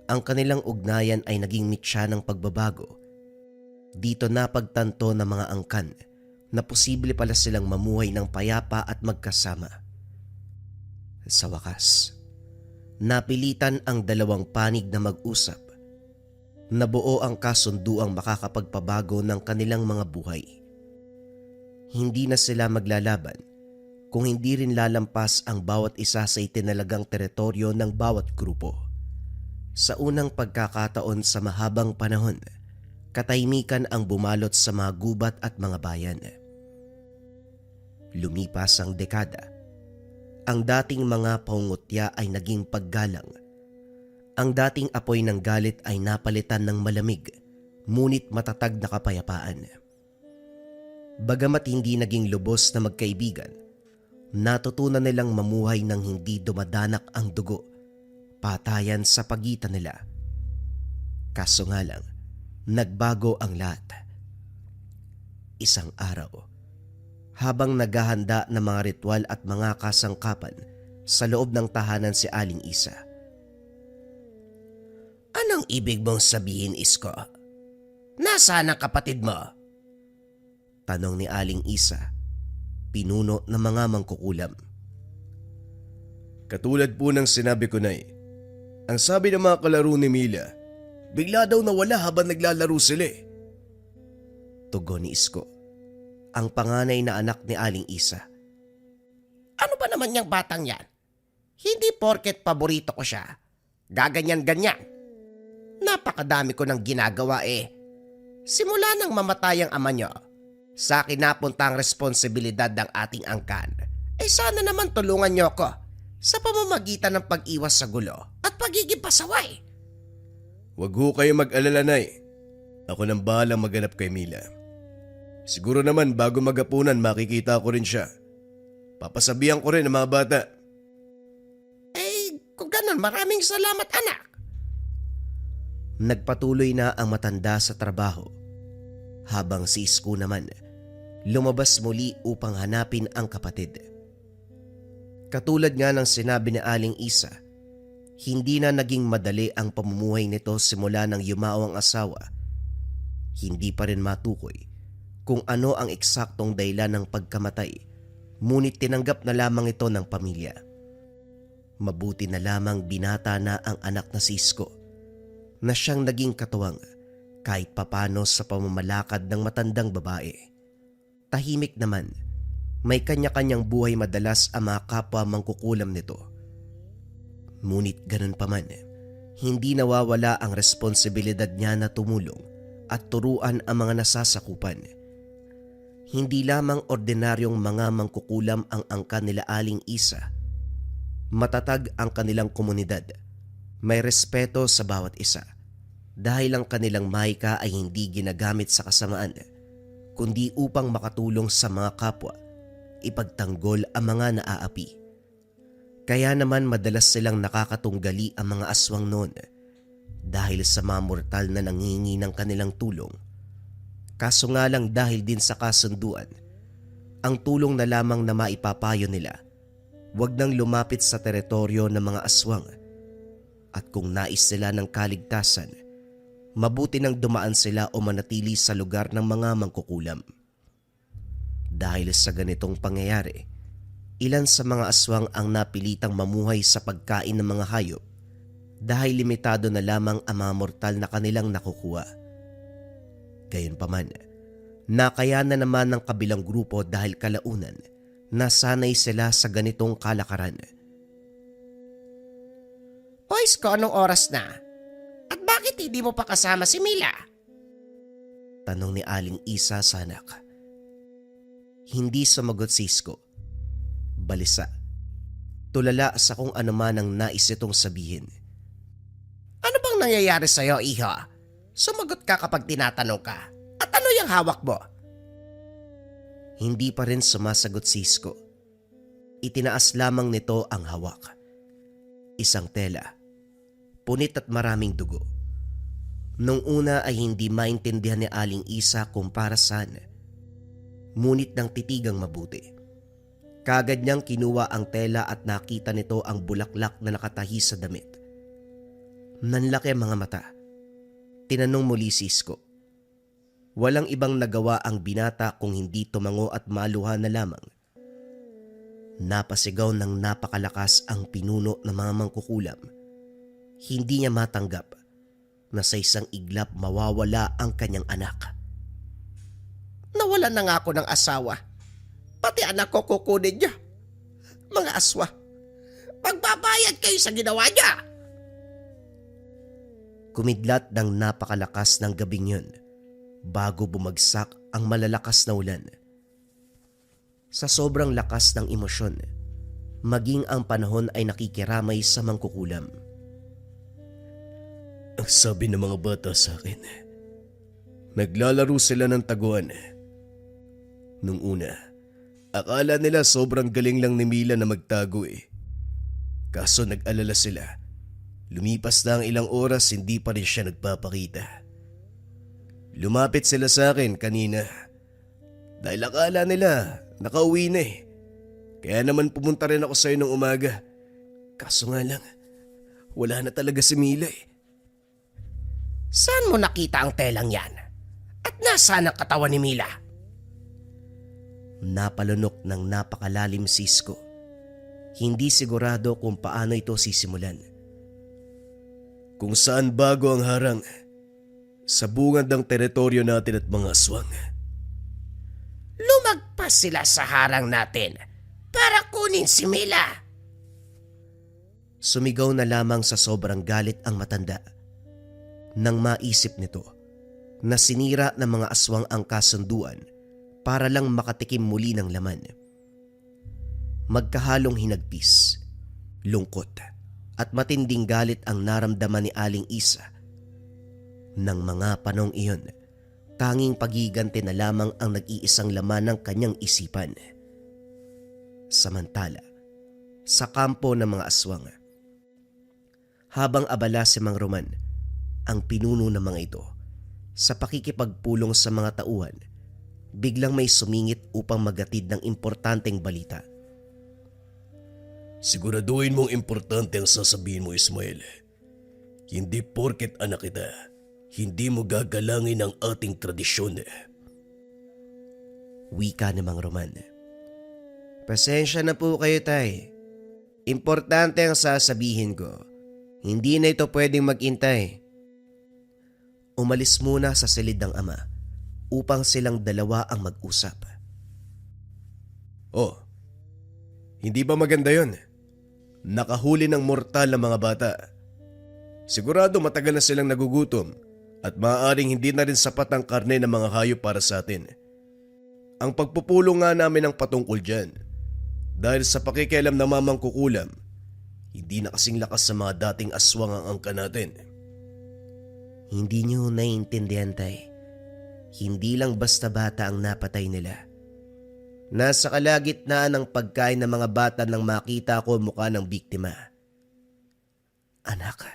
Ang kanilang ugnayan ay naging mitya ng pagbabago. Dito napagtanto ng mga angkan na posible pala silang mamuhay ng payapa at magkasama. Sa wakas, napilitan ang dalawang panig na mag-usap. Nabuo ang kasunduang makakapagpabago ng kanilang mga buhay. Hindi na sila maglalaban kung hindi rin lalampas ang bawat isa sa itinalagang teritoryo ng bawat grupo. Sa unang pagkakataon sa mahabang panahon, katahimikan ang bumalot sa mga gubat at mga bayan. Lumipas ang dekada, ang dating mga pangungutya ay naging paggalang. Ang dating apoy ng galit ay napalitan ng malamig, ngunit matatag na kapayapaan. Bagamat hindi naging lubos na magkaibigan, natutunan nilang mamuhay ng hindi dumadanak ang dugo, patayan sa pagitan nila. Kaso nga lang, nagbago ang lahat. Isang araw, habang naghahanda ng mga ritual at mga kasangkapan sa loob ng tahanan si Aling Isa. Anong ibig mong sabihin, Isko? Nasaan ang kapatid mo? Tanong ni Aling Isa, pinuno ng mga mangkukulam. Katulad po ng sinabi ko na ang sabi ng mga kalaro ni Mila, bigla daw nawala habang naglalaro sila Tugon ni Isko, ang panganay na anak ni Aling Isa. Ano ba naman yung batang yan? Hindi porket paborito ko siya. Gaganyan-ganyan. Napakadami ko ng ginagawa Simula nang mamatay ang ama niyo, sa akin napunta ang responsibilidad ng ating angkan. Sana naman tulungan niyo ako sa pamamagitan ng pag-iwas sa gulo at pagiging pasaway. Huwag ho kayo mag-alala, Nay. Ako nang bahalang maghanap kay Mila. Siguro naman bago magapunan makikita ko rin siya. Papasabihan ko rin ang mga bata. Kung ganun, maraming salamat, anak. Nagpatuloy na ang matanda sa trabaho, habang si Isko naman lumabas muli upang hanapin ang kapatid. Katulad nga ng sinabi ni Aling Isa, hindi na naging madali ang pamumuhay nito simula ng yumao ang asawa. Hindi pa rin matukoy kung ano ang eksaktong dahilan ng pagkamatay, ngunit tinanggap na lamang ito ng pamilya. Mabuti na lamang binata na ang anak na si Isko, na siyang naging katuwang kahit papano sa pamamalakad ng matandang babae. Tahimik naman, may kanya-kanyang buhay madalas ang mga kapwa mangkukulam nito. Ngunit ganun pa man, hindi nawawala ang responsibilidad niya na tumulong at turuan ang mga nasasakupan. Hindi lamang ordinaryong mga mangkukulam ang angkan nila Aling Isa. Matatag ang kanilang komunidad. May respeto sa bawat isa dahil ang kanilang mahika ay hindi ginagamit sa kasamaan, kundi upang makatulong sa mga kapwa, ipagtanggol ang mga naaapi. Kaya naman madalas silang nakakatunggali ang mga aswang noon dahil sa mga mortal na nangingi ng kanilang tulong. Kaso nga lang dahil din sa kasunduan, ang tulong na lamang na maipapayo nila, wag nang lumapit sa teritoryo ng mga aswang. At kung nais sila ng kaligtasan, mabuti nang dumaan sila o manatili sa lugar ng mga mangkukulam. Dahil sa ganitong pangyayari, ilan sa mga aswang ang napilitang mamuhay sa pagkain ng mga hayop dahil limitado na lamang ang mga mortal na kanilang nakukuha. Gayunpaman, nakayanan naman ng kabilang grupo dahil kalaunan nasanay sila sa ganitong kalakaran. Boys ko, anong oras na? At bakit hindi mo pa kasama si Mila? Tanong ni Aling Isa sa anak. Hindi sumagot si Isko. Balisa. Tulala sa kung ano man ang nais itong sabihin. Ano bang nangyayari sa'yo, iho? Sumagot ka kapag tinatanong ka. At ano yung hawak mo? Hindi pa rin sumasagot si Isko. Itinaas lamang nito ang hawak. Isang tela. Punit at maraming dugo. Nung una ay hindi maintindihan ni Aling Isa kung para saan. Ngunit nang titigang mabuti, kagad niyang kinuha ang tela at nakita nito ang bulaklak na nakatahi sa damit. Nanlaki ang mga mata. Tinanong muli si Isko. Walang ibang nagawa ang binata kung hindi tumango at maluha na lamang. Napasigaw ng napakalakas ang pinuno ng mga mangkukulam. Hindi niya matanggap na sa isang iglap mawawala ang kanyang anak. Nawalan na nga ako ng asawa. Pati anak ko kukunin niya. Mga aswa, magbabayad kayo sa ginawa niya. Kumidlat ng napakalakas ng gabing yun bago bumagsak ang malalakas na ulan. Sa sobrang lakas ng emosyon, maging ang panahon ay nakikiramay sa mangkukulam. Ang sabi ng mga bata sa akin, Naglalaro sila ng taguan. Nung una, akala nila sobrang galing lang ni Mila na magtago eh. Kaso nag-alala sila. Lumipas na ang ilang oras, hindi pa rin siya nagpapakita. Lumapit sila sa akin kanina dahil akala nila nakauwi na eh. Kaya naman pumunta rin ako sa'yo nung umaga. Kaso nga lang, wala na talaga si Mila eh. Saan mo nakita ang telang yan? At nasaan ang katawan ni Mila? Napalunok ng napakalalim si Isko. Hindi sigurado kung paano ito sisimulan. Kung saan bago ang harang, sa bungad ng teritoryo natin at mga aswang. Lumagpas sila sa harang natin para kunin si Mila. Sumigaw na lamang sa sobrang galit ang matanda. Nang maisip nito na sinira ng mga aswang ang kasunduan para lang makatikim muli ng laman. Magkahalong hinagpis, lungkot at matinding galit ang naramdaman ni Aling Isa. Nang mga panong iyon, tanging pagiganti na lamang ang nag-iisang laman ng kanyang isipan. Samantala, sa kampo ng mga aswang, habang abala si Mang Roman, ang pinuno ng mga ito, sa pakikipagpulong sa mga tauhan, biglang may sumingit upang magatid ng importanteng balita. Siguraduhin mong importante ang sasabihin mo, Ismael. Hindi porket anak kita, hindi mo gagalangin ang ating tradisyon. Wika ni Mang Roman. Pasensya na po kayo, tay. Importante ang sasabihin ko. Hindi na ito pwedeng mag-intay. Umalis muna sa silid ng ama upang silang dalawa ang mag-usap. Oh, hindi ba maganda yon? Nakahuli ng mortal na mga bata. Sigurado matagal na silang nagugutom at maaaring hindi na rin sapat ang karne ng mga hayop para sa atin. Ang pagpupulong nga namin ang patungkol dyan. Dahil sa pakikialam ng mamang kukulam, hindi na kasing lakas sa mga dating aswang ang angka natin. Hindi niyo naiintindihan, tay. Hindi lang basta bata ang napatay nila. Nasa kalagitnaan ng pagkain ng mga bata nang makita ko mukha ng biktima. Anak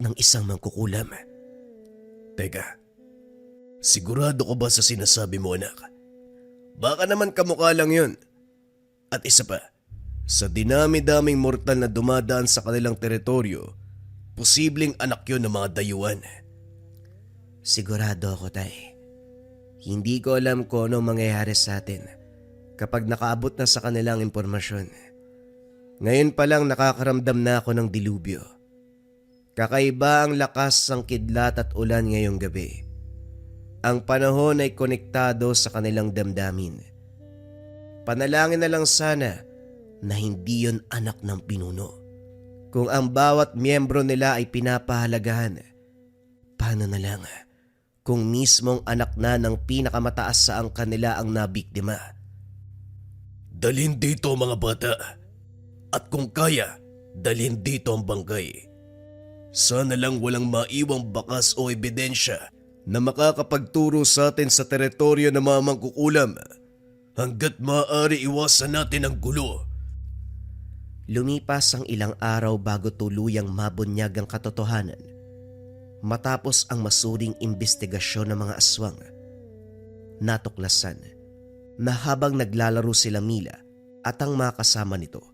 ng isang mangkukulam. Teka, sigurado ko ba sa sinasabi mo, anak? Baka naman kamukha lang yun. At isa pa, sa dinami-daming mortal na dumadaan sa kanilang teritoryo, posibleng anak yun ng mga dayuhan. Sigurado ako, tay. Hindi ko alam kung anong mangyayari sa atin kapag nakaabot na sa kanilang impormasyon. Ngayon pa lang nakakaramdam na ako ng dilubyo. Kakaiba ang lakas ng kidlat at ulan ngayong gabi. Ang panahon ay konektado sa kanilang damdamin. Panalangin na lang sana na hindi yon anak ng pinuno. Kung ang bawat miyembro nila ay pinapahalagahan, paano na lang kung mismong anak na ng pinakamataas sa ang kanila ang nabiktima? Dalhin dito mga bata. At kung kaya, dalhin dito ang bangkay. Sana lang walang maiwang bakas o ebidensya na makakapagturo sa atin sa teritoryo ng mga mangkukulam. Hanggat maaari iwasan natin ang gulo. Lumipas ang ilang araw bago tuluyang mabunyag ang katotohanan. Matapos ang masuring imbestigasyon ng mga aswang, natuklasan na habang naglalaro sila Mila at ang mga kasama nito,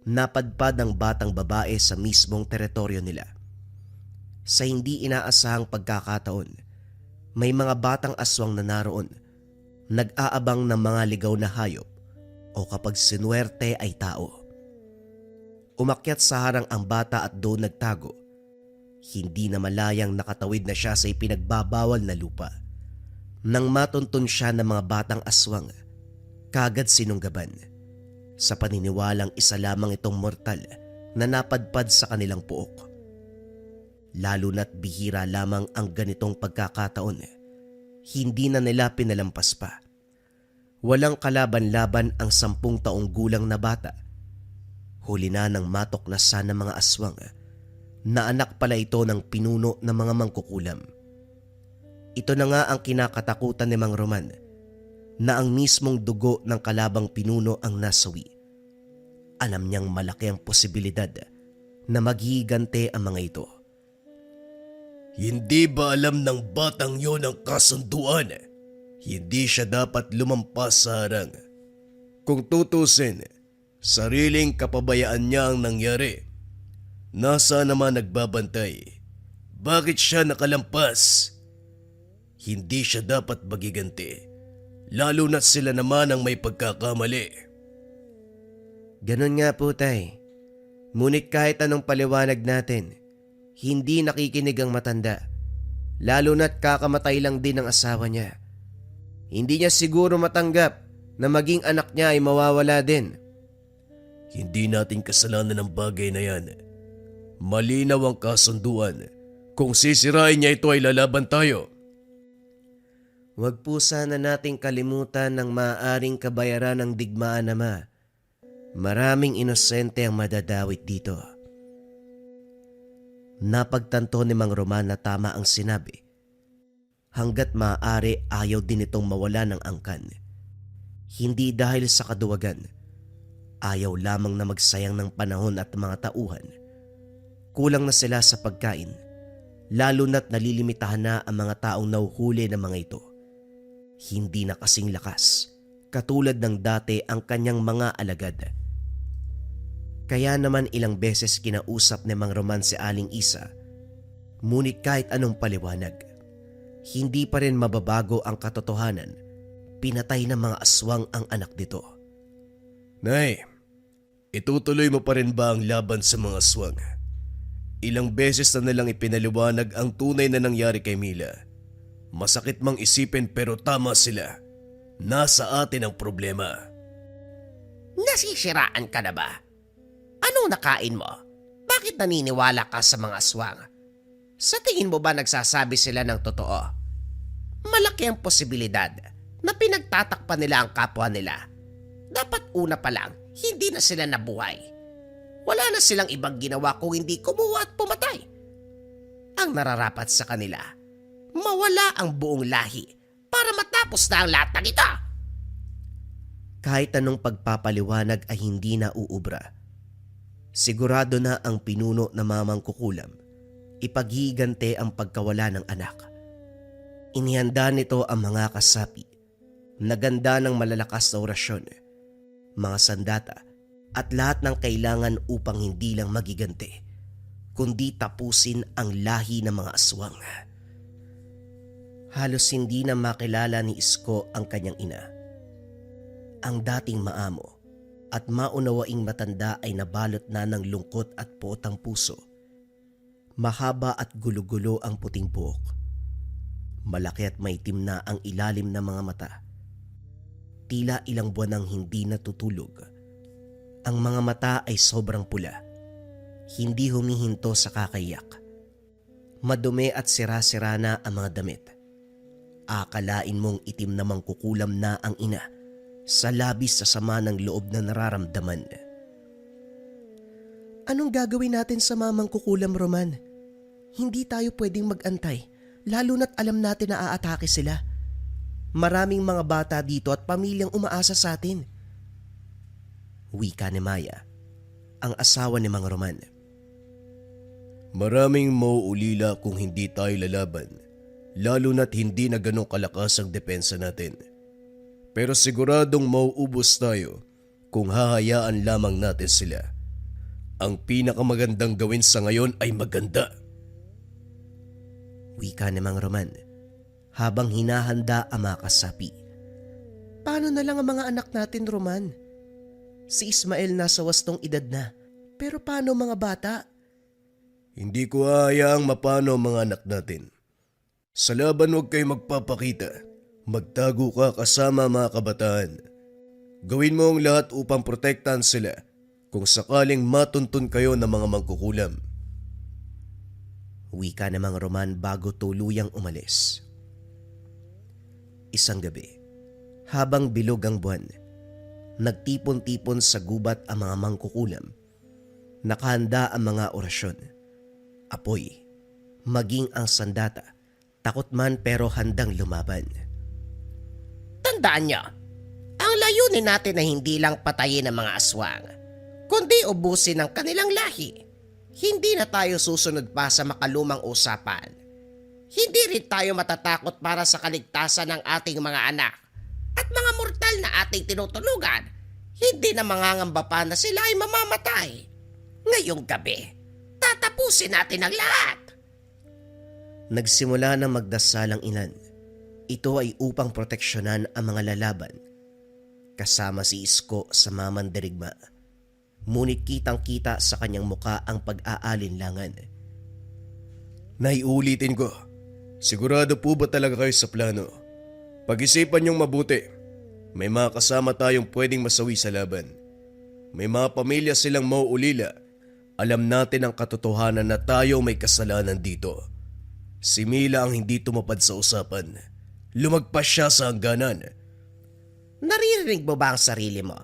napadpad ang batang babae sa mismong teritoryo nila. Sa hindi inaasahang pagkakataon, may mga batang aswang na naroon, nag-aabang ng mga ligaw na hayop o kapag sinuwerte ay tao. Umakyat sa harang ang bata at doon nagtago. Hindi na malayang nakatawid na siya sa ipinagbabawal na lupa. Nang matuntun siya ng mga batang aswang, kagad sinunggaban. Sa paniniwalang isa lamang itong mortal na napadpad sa kanilang puok. Lalo na't bihira lamang ang ganitong pagkakataon. Hindi na nila pinalampas pa. Walang kalaban-laban ang 10 taong gulang na bata. Huli na ng matuklasan ng mga aswang na anak pala ito ng pinuno ng mga mangkukulam. Ito na nga ang kinakatakutan ni Mang Roman, na ang mismong dugo ng kalabang pinuno ang nasawi. Alam niyang malaki ang posibilidad na maghihigante ang mga ito. Hindi ba alam ng batang yon ang kasunduan? Hindi siya dapat lumampas sa harang. Kung tutusin, sariling kapabayaan niya ang nangyari. Nasa naman nagbabantay? Bakit siya nakalampas? Hindi siya dapat magiganti, lalo na't sila naman ang may pagkakamali. Ganon nga po, tay. Ngunit kahit anong paliwanag natin, hindi nakikinig ang matanda. Lalo na't kakamatay lang din ang asawa niya. Hindi niya siguro matanggap na maging anak niya ay mawawala din. Hindi natin kasalanan ang bagay na yan. Malinaw ang kasunduan. Kung sisirain niya ito ay lalaban tayo. Huwag po sana nating kalimutan ng maaaring kabayaran ng digmaan, Ama. Maraming inosente ang madadawit dito. Napagtanto ni Mang Roman na tama ang sinabi. Hanggat maaari ayaw din itong mawala ng angkan. Hindi dahil sa kaduwagan. Ayaw lamang na magsayang ng panahon at mga tauhan. Kulang na sila sa pagkain, lalo na't nalilimitahan na ang mga taong nauhuli ng mga ito. Hindi na kasing lakas, katulad ng dati ang kanyang mga alagad. Kaya naman ilang beses kinausap ni Mang Roman si Aling Isa, ngunit kahit anong paliwanag, hindi pa rin mababago ang katotohanan. Pinatay ng mga aswang ang anak nito. Nay, itutuloy mo pa rin ba ang laban sa mga aswang? Ilang beses na nilang ipinaliwanag ang tunay na nangyari kay Mila. Masakit mang isipin pero tama sila. Nasa atin ang problema. Nasisiraan ka na ba? Anong nakain mo? Bakit naniniwala ka sa mga aswang? Sa tingin mo ba nagsasabi sila ng totoo? Malaki ang posibilidad na pinagtatakpan nila ang kapwa nila. Dapat una pa lang, hindi na sila nabuhay. Wala na silang ibang ginawa kung hindi kumuha at pumatay. Ang nararapat sa kanila, mawala ang buong lahi para matapos na ang lahat ng ito. Kahit anong pagpapaliwanag ay hindi na uubra. Sigurado na ang pinuno na mamangkukulam, ipaghigante ang pagkawala ng anak. Inihanda nito ang mga kasapi, naganda ng malalakas na orasyon, mga sandata at lahat ng kailangan upang hindi lang magigante, kundi tapusin ang lahi ng mga aswang. Halos hindi na makilala ni Isko ang kanyang ina. Ang dating maamo at maunawaing matanda ay nabalot na ng lungkot at potang puso. Mahaba at gulo-gulo ang puting buhok. Malaki at maitim na ang ilalim ng mga mata. Tila ilang buwan nang hindi natutulog. Ang mga mata ay sobrang pula. Hindi humihinto sa kakayak. Madumi at sira-sira na ang mga damit. Akalain mong itim na mangkukulam na ang ina sa labis sa sama ng loob na nararamdaman. Anong gagawin natin sa mamang kukulam, Roman? Hindi tayo pwedeng mag-antay, lalo na't alam natin na aatake sila. Maraming mga bata dito at pamilyang umaasa sa atin. Wika ni Maya, ang asawa ni Mang Roman. Maraming mauulila kung hindi tayo lalaban, lalo na't hindi na ganong kalakas ang depensa natin. Pero siguradong mauubos tayo kung hahayaan lamang natin sila. Ang pinakamagandang gawin sa ngayon ay maganda. Wika ni Mang Roman, habang hinahanda ang mga kasapi. Paano na lang ang mga anak natin, Roman? Si Ismael nasa wastong edad na, pero paano mga bata? Hindi ko hahayaang mapano ang mga anak natin. Sa laban huwag kayo magpapakita. Magtago ka kasama mga kabataan. Gawin mo ang lahat upang protektahan sila kung sakaling matuntun kayo ng mga mangkukulam. Wika ng mga Roman bago tuluyang umalis. Isang gabi, habang bilog ang buwan, nagtipon-tipon sa gubat ang mga mangkukulam. Nakahanda ang mga orasyon, apoy, maging ang sandata Takot man pero handang lumaban. Tandaan nyo, ang layunin natin ay hindi lang patayin ang mga aswang, kundi ubusin ang kanilang lahi. Hindi na tayo susunod pa sa makalumang usapan. Hindi rin tayo matatakot para sa kaligtasan ng ating mga anak at mga mortal na ating tinutulugan. Hindi na mangangamba pa na sila ay mamamatay. Ngayong gabi, tatapusin natin ang lahat. Nagsimula na magdasal ang ilan. Ito ay upang proteksyonan ang mga lalaban. Kasama si Isko sa mamandirigma. Ngunit kitang-kita sa kanyang muka ang pag-aalinlangan. Naiulitin ko, sigurado po ba talaga kayo sa plano? Pag-isipan niyong mabuti. May mga kasama tayong pwedeng masawi sa laban. May mga pamilya silang mauulila. Alam natin ang katotohanan na tayo may kasalanan dito. Si Mila ang hindi tumapad sa usapan. Lumagpas siya sa hangganan. Naririnig mo ba ang sarili mo?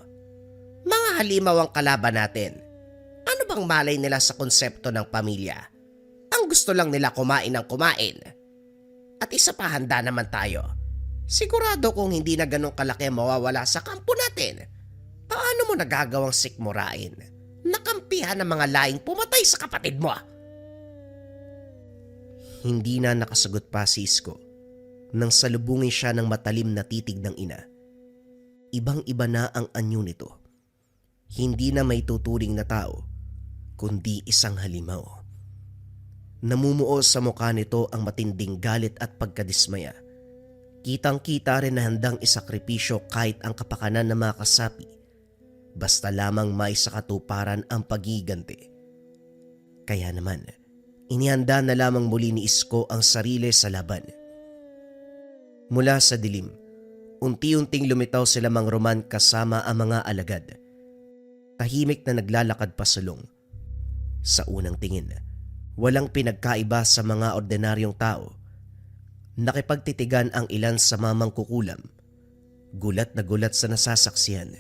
Mga halimaw ang kalaban natin. Ano bang malay nila sa konsepto ng pamilya? Ang gusto lang nila kumain ng kumain. At isa pa, handa naman tayo. Sigurado kung hindi na ganun kalaki mawawala sa kampo natin. Paano mo nagagawang sikmurain? Nakampihan ng mga laing pumatay sa kapatid mo. Hindi na nakasagot pa si Isko nang salubungin siya ng matalim na titig ng ina. Ibang-iba na ang anyo nito. Hindi na may tuturing na tao, kundi isang halimaw. Namumuo sa mukha nito ang matinding galit at pagkadismaya. Kitang-kita rin na handang isakripisyo kahit ang kapakanan ng mga kasapi, basta lamang may sakatuparan ang pagiganti. Kaya naman, inihanda na lamang muli ni Isko ang sarili sa laban. Mula sa dilim, unti-unting lumitaw sila Mang Roman kasama ang mga alagad. Tahimik na naglalakad pasulong. Sa unang tingin, walang pinagkaiba sa mga ordinaryong tao. Nakipagtitigan ang ilan sa mamangkukulam. Gulat na gulat sa nasasaksihan.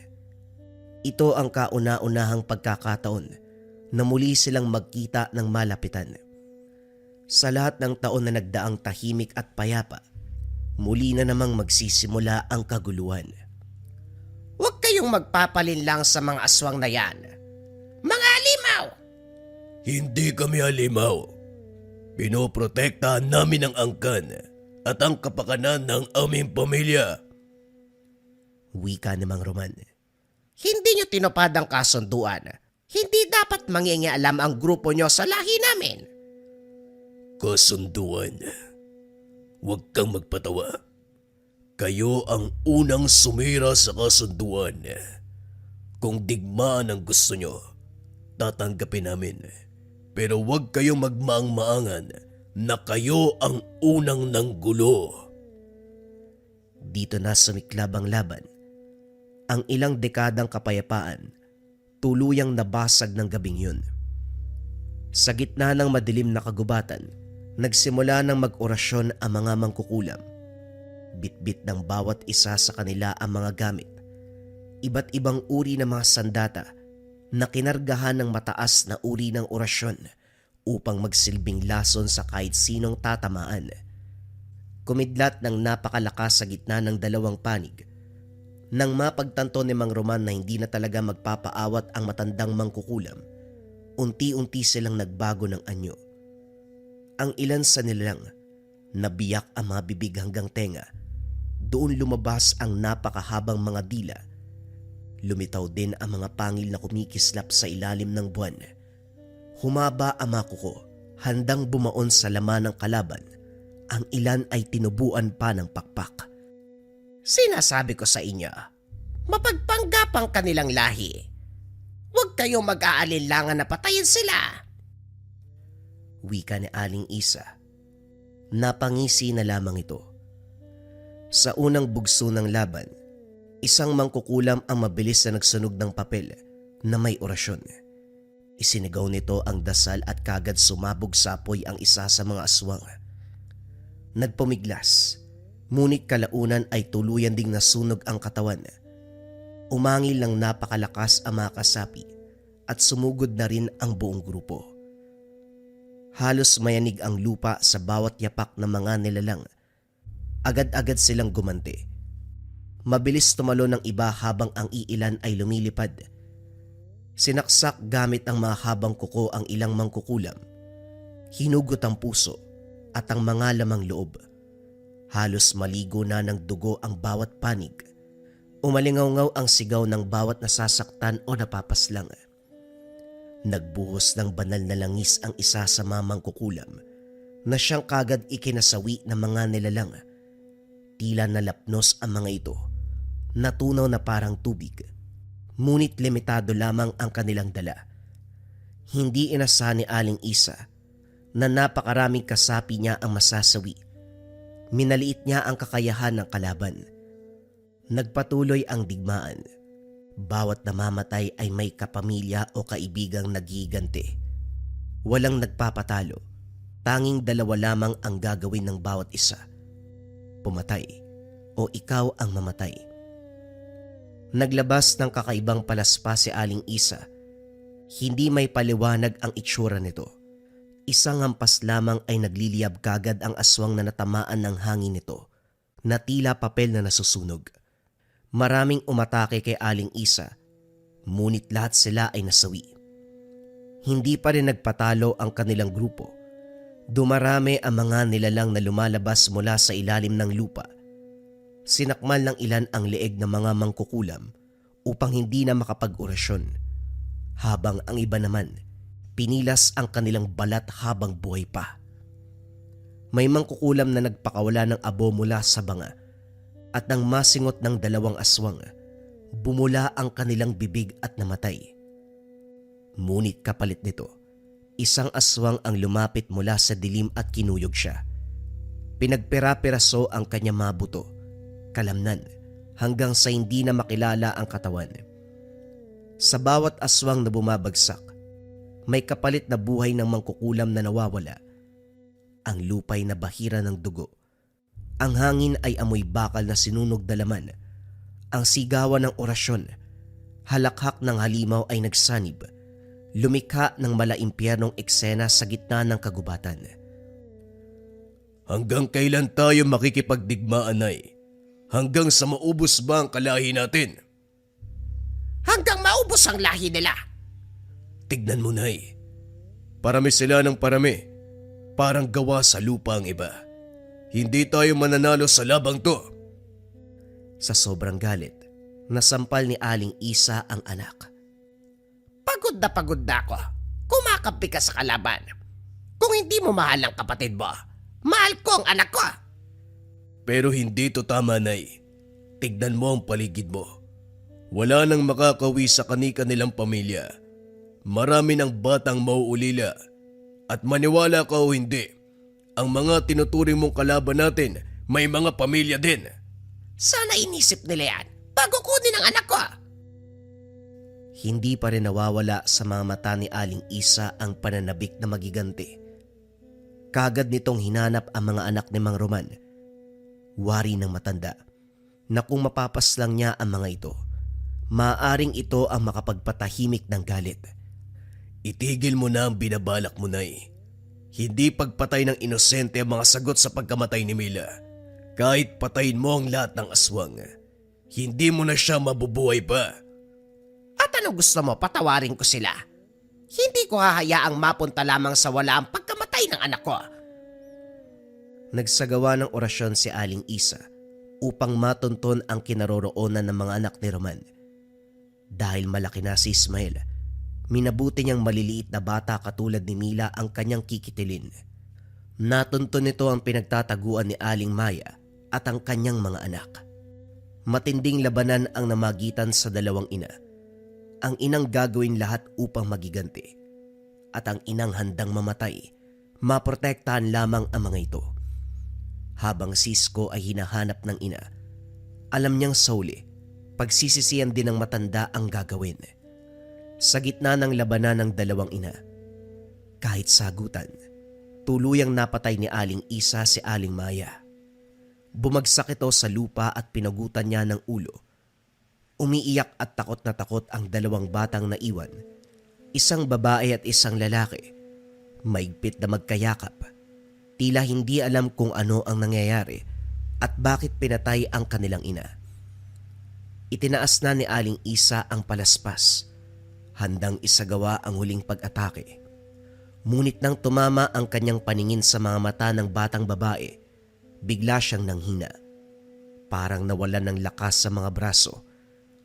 Ito ang kauna-unahang pagkakataon na muli silang magkita ng malapitan. Sa lahat ng taon na nagdaang tahimik at payapa, muli na namang magsisimula ang kaguluhan. Huwag kayong magpapalinlang sa mga aswang na yan. Mga halimaw! Hindi kami halimaw. Pinoprotektahan namin ang angkan at ang kapakanan ng aming pamilya. Wika ni Mang Roman. Hindi nyo tinupad ang kasunduan. Hindi dapat mangingialam ang grupo nyo sa lahi namin. Kasunduan. Huwag kang magpatawa. Kayo ang unang sumira sa kasunduan. Kung digmaan ang gusto nyo, tatanggapin namin. Pero huwag kayong magmaang-maangan na kayo ang unang nanggulo. Dito na sumiklab ang laban. Ang ilang dekadang kapayapaan, tuluyang nabasag ng gabing yun. Sa gitna ng madilim na kagubatan, nagsimula ng mag-orasyon ang mga mangkukulam. Bitbit ng bawat isa sa kanila ang mga gamit. Iba't ibang uri ng mga sandata na kinargahan ng mataas na uri ng orasyon upang magsilbing lason sa kahit sinong tatamaan. Kumidlat ng napakalakas sa gitna ng dalawang panig. Nang mapagtanto ni Mang Roman na hindi na talaga magpapaawat ang matandang mangkukulam, unti-unti silang nagbago ng anyo. Ang ilan sa nilang nabiyak ang mga bibig hanggang tenga. Doon lumabas ang napakahabang mga dila. Lumitaw din ang mga pangil na kumikislap sa ilalim ng buwan. Humaba ang mga kuko, handang bumaon sa laman ng kalaban. Ang ilan ay tinubuan pa ng pakpak. Sinasabi ko sa inyo, mapagpanggap ang kanilang lahi. Huwag kayong mag-aalinlangan na patayin sila. Wika ni Aling Isa. Napangisi na lamang ito. Sa unang bugso ng laban, isang mangkukulam ang mabilis na nagsunog ng papel na may orasyon. Isinigaw nito ang dasal at kagad sumabog sa apoy ang isa sa mga aswang. Nagpumiglas, ngunit kalaunan ay tuluyan ding nasunog ang katawan. Umangil ng napakalakas ang mga kasapi at sumugod na rin ang buong grupo. Halos mayanig ang lupa sa bawat yapak ng mga nilalang. Agad-agad silang gumanti. Mabilis tumalo ng iba habang ang iilan ay lumilipad. Sinaksak gamit ang mahabang kuko ang ilang mangkukulam. Hinugot ang puso at ang mga lamang loob. Halos maligo na ng dugo ang bawat panig. Umalingaw-ngaw ang sigaw ng bawat nasasaktan o napapaslang. Nagbuhos ng banal na langis ang isa sa mamang kukulam na siyang kagad ikinasawi ng mga nilalang. Tila nalapnos ang mga ito, natunaw na parang tubig. Ngunit limitado lamang ang kanilang dala. Hindi inasahan ni Aling Isa na napakaraming kasapi niya ang masasawi. Minaliit niya ang kakayahan ng kalaban. Nagpatuloy ang digmaan. Bawat namamatay ay may kapamilya o kaibigang nagiganti. Walang nagpapatalo. Tanging dalawa lamang ang gagawin ng bawat isa. Pumatay o ikaw ang mamatay. Naglabas ng kakaibang palaspa si Aling Isa. Hindi may paliwanag ang itsura nito. Isang hampas lamang ay nagliliyab kagad ang aswang na natamaan ng hangin nito, na tila papel na nasusunog. Maraming umatake kay Aling Isa, ngunit lahat sila ay nasawi. Hindi pa rin nagpatalo ang kanilang grupo. Dumarami ang mga nilalang na lumalabas mula sa ilalim ng lupa. Sinakmal ng ilan ang leeg ng mga mangkukulam upang hindi na makapag-orasyon, habang ang iba naman pinilas ang kanilang balat habang buhay pa. May mangkukulam na nagpakawala ng abo mula sa banga, at nang masingot ng dalawang aswang, bumula ang kanilang bibig at namatay. Ngunit kapalit nito, isang aswang ang lumapit mula sa dilim at kinuyog siya. Pinagpira-piraso ang kanya mga buto, kalamnan, hanggang sa hindi na makilala ang katawan. Sa bawat aswang na bumabagsak, may kapalit na buhay ng mangkukulam na nawawala. Ang lupay na bahira ng dugo. Ang hangin ay amoy bakal na sinunog na laman. Ang sigawan ng orasyon, halakhak ng halimaw ay nagsanib. Lumikha ng malaimpyernong eksena sa gitna ng kagubatan. Hanggang kailan tayo makikipagdigmaan, Nay? Hanggang sa maubos ba ang kalahi natin? Hanggang maubos ang lahi nila. Tignan mo, Nay. Parami sila ng parami. Parang gawa sa lupa ang iba. Hindi tayo mananalo sa labang to. Sa sobrang galit, nasampal ni Aling Isa ang anak. Pagod na ako. Kumakampi ka sa kalaban. Kung hindi mo mahal ang kapatid mo, mahal ko ang anak ko. Pero hindi to tama, Nay. Tignan mo ang paligid mo. Wala nang makakawi sa kani-kanilang pamilya. Marami ng batang mauulila. At maniwala ka o hindi, ang mga tinuturing mong kalaban natin may mga pamilya din. Sana inisip nila yan bago kunin ang anak ko. Hindi pa rin nawawala sa mga mata ni Aling Isa ang pananabik na magiganti. Kagad nitong hinanap ang mga anak ni Mang Roman. Wari ng matanda na kung mapapaslang niya ang mga ito, maaaring ito ang makapagpatahimik ng galit. Itigil mo na ang binabalak mo, Nay. Hindi pagpatay ng inosente ang mga sagot sa pagkamatay ni Mila. Kahit patayin mo ang lahat ng aswang, hindi mo na siya mabubuhay pa. At anong gusto mo, patawarin ko sila? Hindi ko hahayaang mapunta lamang sa wala ang pagkamatay ng anak ko. Nagsagawa ng orasyon si Aling Isa upang matunton ang kinaroroonan ng mga anak ni Roman. Dahil malaki na si Ismael, minabuti niyang maliliit na bata katulad ni Mila ang kanyang kikitilin. Natunton nito ang pinagtataguan ni Aling Maya at ang kanyang mga anak. Matinding labanan ang namagitan sa dalawang ina. Ang inang gagawin lahat upang magiganti, at ang inang handang mamatay, maprotektahan lamang ang mga ito. Habang Sisko ay hinahanap ng ina, alam niyang sa huli, pagsisisiyan din ng matanda ang gagawin. Sa gitna ng labanan ng dalawang ina, kahit sagutan, tuluyang napatay ni Aling Isa si Aling Maya. Bumagsak ito sa lupa at pinagutan niya ng ulo. Umiiyak at takot na takot ang dalawang batang naiwan, isang babae at isang lalaki. Maigpit na magkayakap. Tila hindi alam kung ano ang nangyayari at bakit pinatay ang kanilang ina. Itinaas na ni Aling Isa ang palaspas, handang isagawa ang huling pag-atake. Ngunit nang tumama ang kanyang paningin sa mga mata ng batang babae, bigla siyang nanghina. Parang nawalan ng lakas sa mga braso.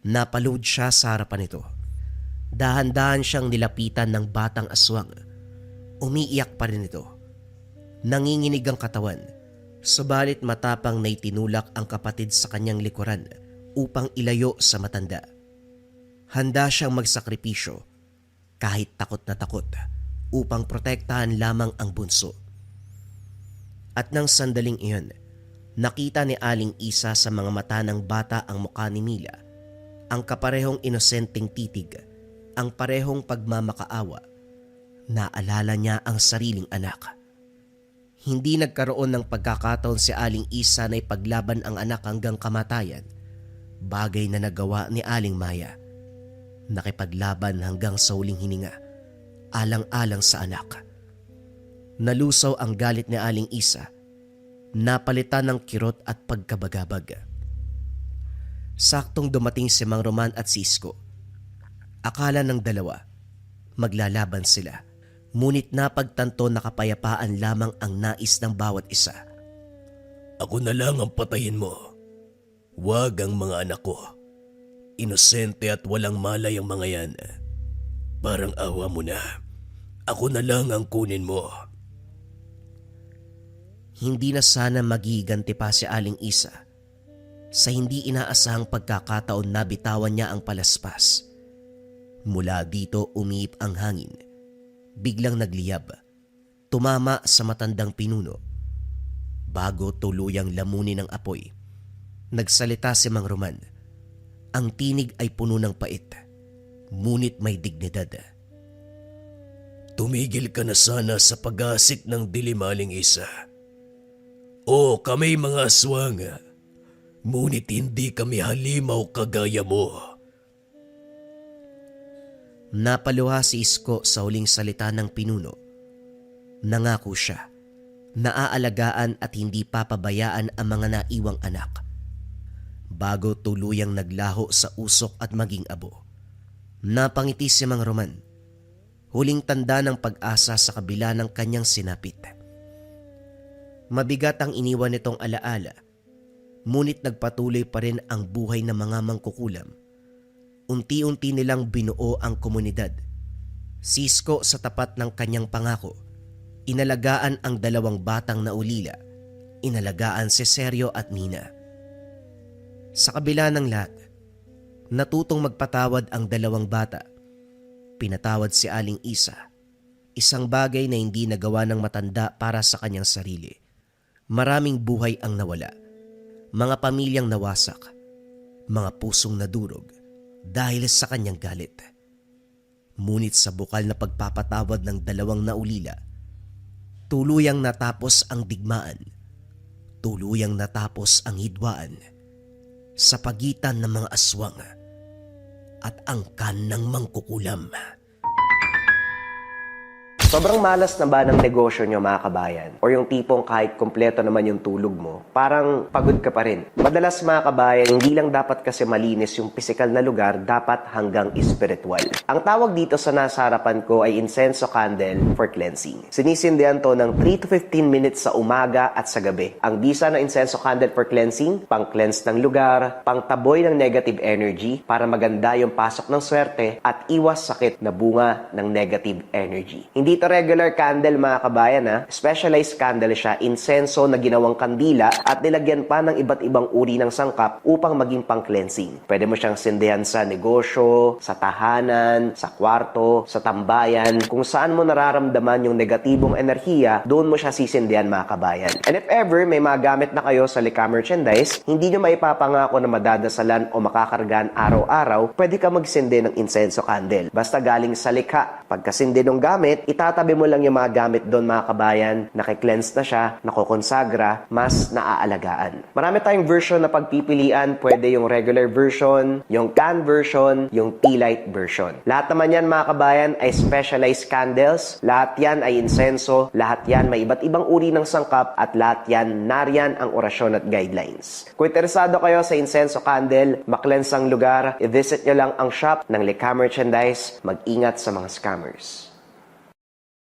Napalood siya sa harapan nito. Dahan-dahan siyang nilapitan ng batang aswang. Umiiyak pa rin ito. Nanginginig ang katawan, subalit matapang na itinulak ang kapatid sa kanyang likuran upang ilayo sa matanda. Handa siyang magsakripisyo kahit takot na takot upang protektahan lamang ang bunso. At nang sandaling iyon, nakita ni Aling Isa sa mga mata ng bata ang mukha ni Mila, ang kaparehong inosenteng titig, ang parehong pagmamakaawa. Naalala niya ang sariling anak. Hindi nagkaroon ng pagkakataon si Aling Isa na ipaglaban ang anak hanggang kamatayan, bagay na nagawa ni Aling Maya. Nakipaglaban hanggang sa huling hininga, alang-alang sa anak. Nalusaw ang galit ni Aling Isa, napalitan ng kirot at pagkabagabag. Saktong dumating si Mang Roman at si Isko. Akala ng dalawa, maglalaban sila. Ngunit napagtanto na kapayapaan lamang ang nais ng bawat isa. Ako na lang ang patayin mo. Huwag ang mga anak ko. Inosente at walang malay ang mga yan. Parang awa mo na. Ako na lang ang kunin mo. Hindi na sana magiganti pa si Aling Isa. Sa hindi inaasahang pagkakataon na bitawan niya ang palaspas. Mula dito umiip ang hangin. Biglang nagliyab, tumama sa matandang pinuno. Bago tuluyang lamunin ng apoy, nagsalita si Mang Roman. Ang tinig ay puno ng pait, ngunit may dignidad. Tumigil ka na sana sa pag-asik ng dilim, Aling Isa. Oo, kami mga aswang. Ngunit hindi kami halimaw kagaya mo. Napaluha si Isko sa huling salita ng pinuno. Nangako siya na aalagaan at hindi papabayaan ang mga naiwang anak. Bago tuluyang naglaho sa usok at maging abo, napangiti si Mang Roman. Huling tanda ng pag-asa sa kabila ng kanyang sinapit. Mabigat ang iniwan nitong alaala, ngunit nagpatuloy pa rin ang buhay ng mga mangkukulam. Unti-unti nilang binuo ang komunidad. Si Isko sa tapat ng kanyang pangako, inalagaan ang dalawang batang naulila, inalagaan si Sergio at Nina. Sa kabila ng lahat, natutong magpatawad ang dalawang bata. Pinatawad si Aling Isa, isang bagay na hindi nagawa ng matanda para sa kanyang sarili. Maraming buhay ang nawala, mga pamilyang nawasak, mga pusong nadurog dahil sa kanyang galit. Ngunit sa bukal na pagpapatawad ng dalawang naulila, tuluyang natapos ang digmaan, tuluyang natapos ang hidwaan sa pagitan ng mga aswang at angkan ng mangkukulam. Sobrang malas na ba ng negosyo nyo, mga kabayan? O yung tipong kahit kompleto naman yung tulog mo, parang pagod ka pa rin. Madalas, mga kabayan, hindi lang dapat kasi malinis yung physical na lugar, dapat hanggang spiritual. Ang tawag dito sa nasa harapan ko ay incenso candle for cleansing. Sinisindihan to ng 3 to 15 minutes sa umaga at sa gabi. Ang bisa ng incenso candle for cleansing, pang-cleanse ng lugar, pang-taboy ng negative energy, para maganda yung pasok ng swerte at iwas sakit na bunga ng negative energy. Hindi to regular candle, mga kabayan, ha? Specialized candle siya, insenso na ginawang kandila at nilagyan pa ng iba't ibang uri ng sangkap upang maging pang-cleansing. Pwede mo siyang sindihan sa negosyo, sa tahanan, sa kwarto, sa tambayan. Kung saan mo nararamdaman yung negatibong enerhiya, doon mo siya sisindihan, mga kabayan. And if ever may magamit na kayo sa Lika merchandise, hindi nyo maipapangako na madadasalan o makakargaan araw-araw, pwede ka magsindi ng insenso candle. Basta galing sa likha. Pagkasindi ng gamit, itatabi mo lang yung mga gamit doon mga kabayan, naki-cleanse na siya, nakokonsagra, mas naaalagaan. Marami tayong version na pagpipilian, pwede yung regular version, yung can version, yung tea light version. Lahat naman yan mga kabayan ay specialized candles, lahat yan ay insenso, lahat yan may iba't ibang uri ng sangkap at lahat yan nariyan ang orasyon at guidelines. Kung interesado kayo sa insenso candle, makleanse ang lugar, i-visit nyo lang ang shop ng Likha Merchandise. Mag-ingat sa mga scammers.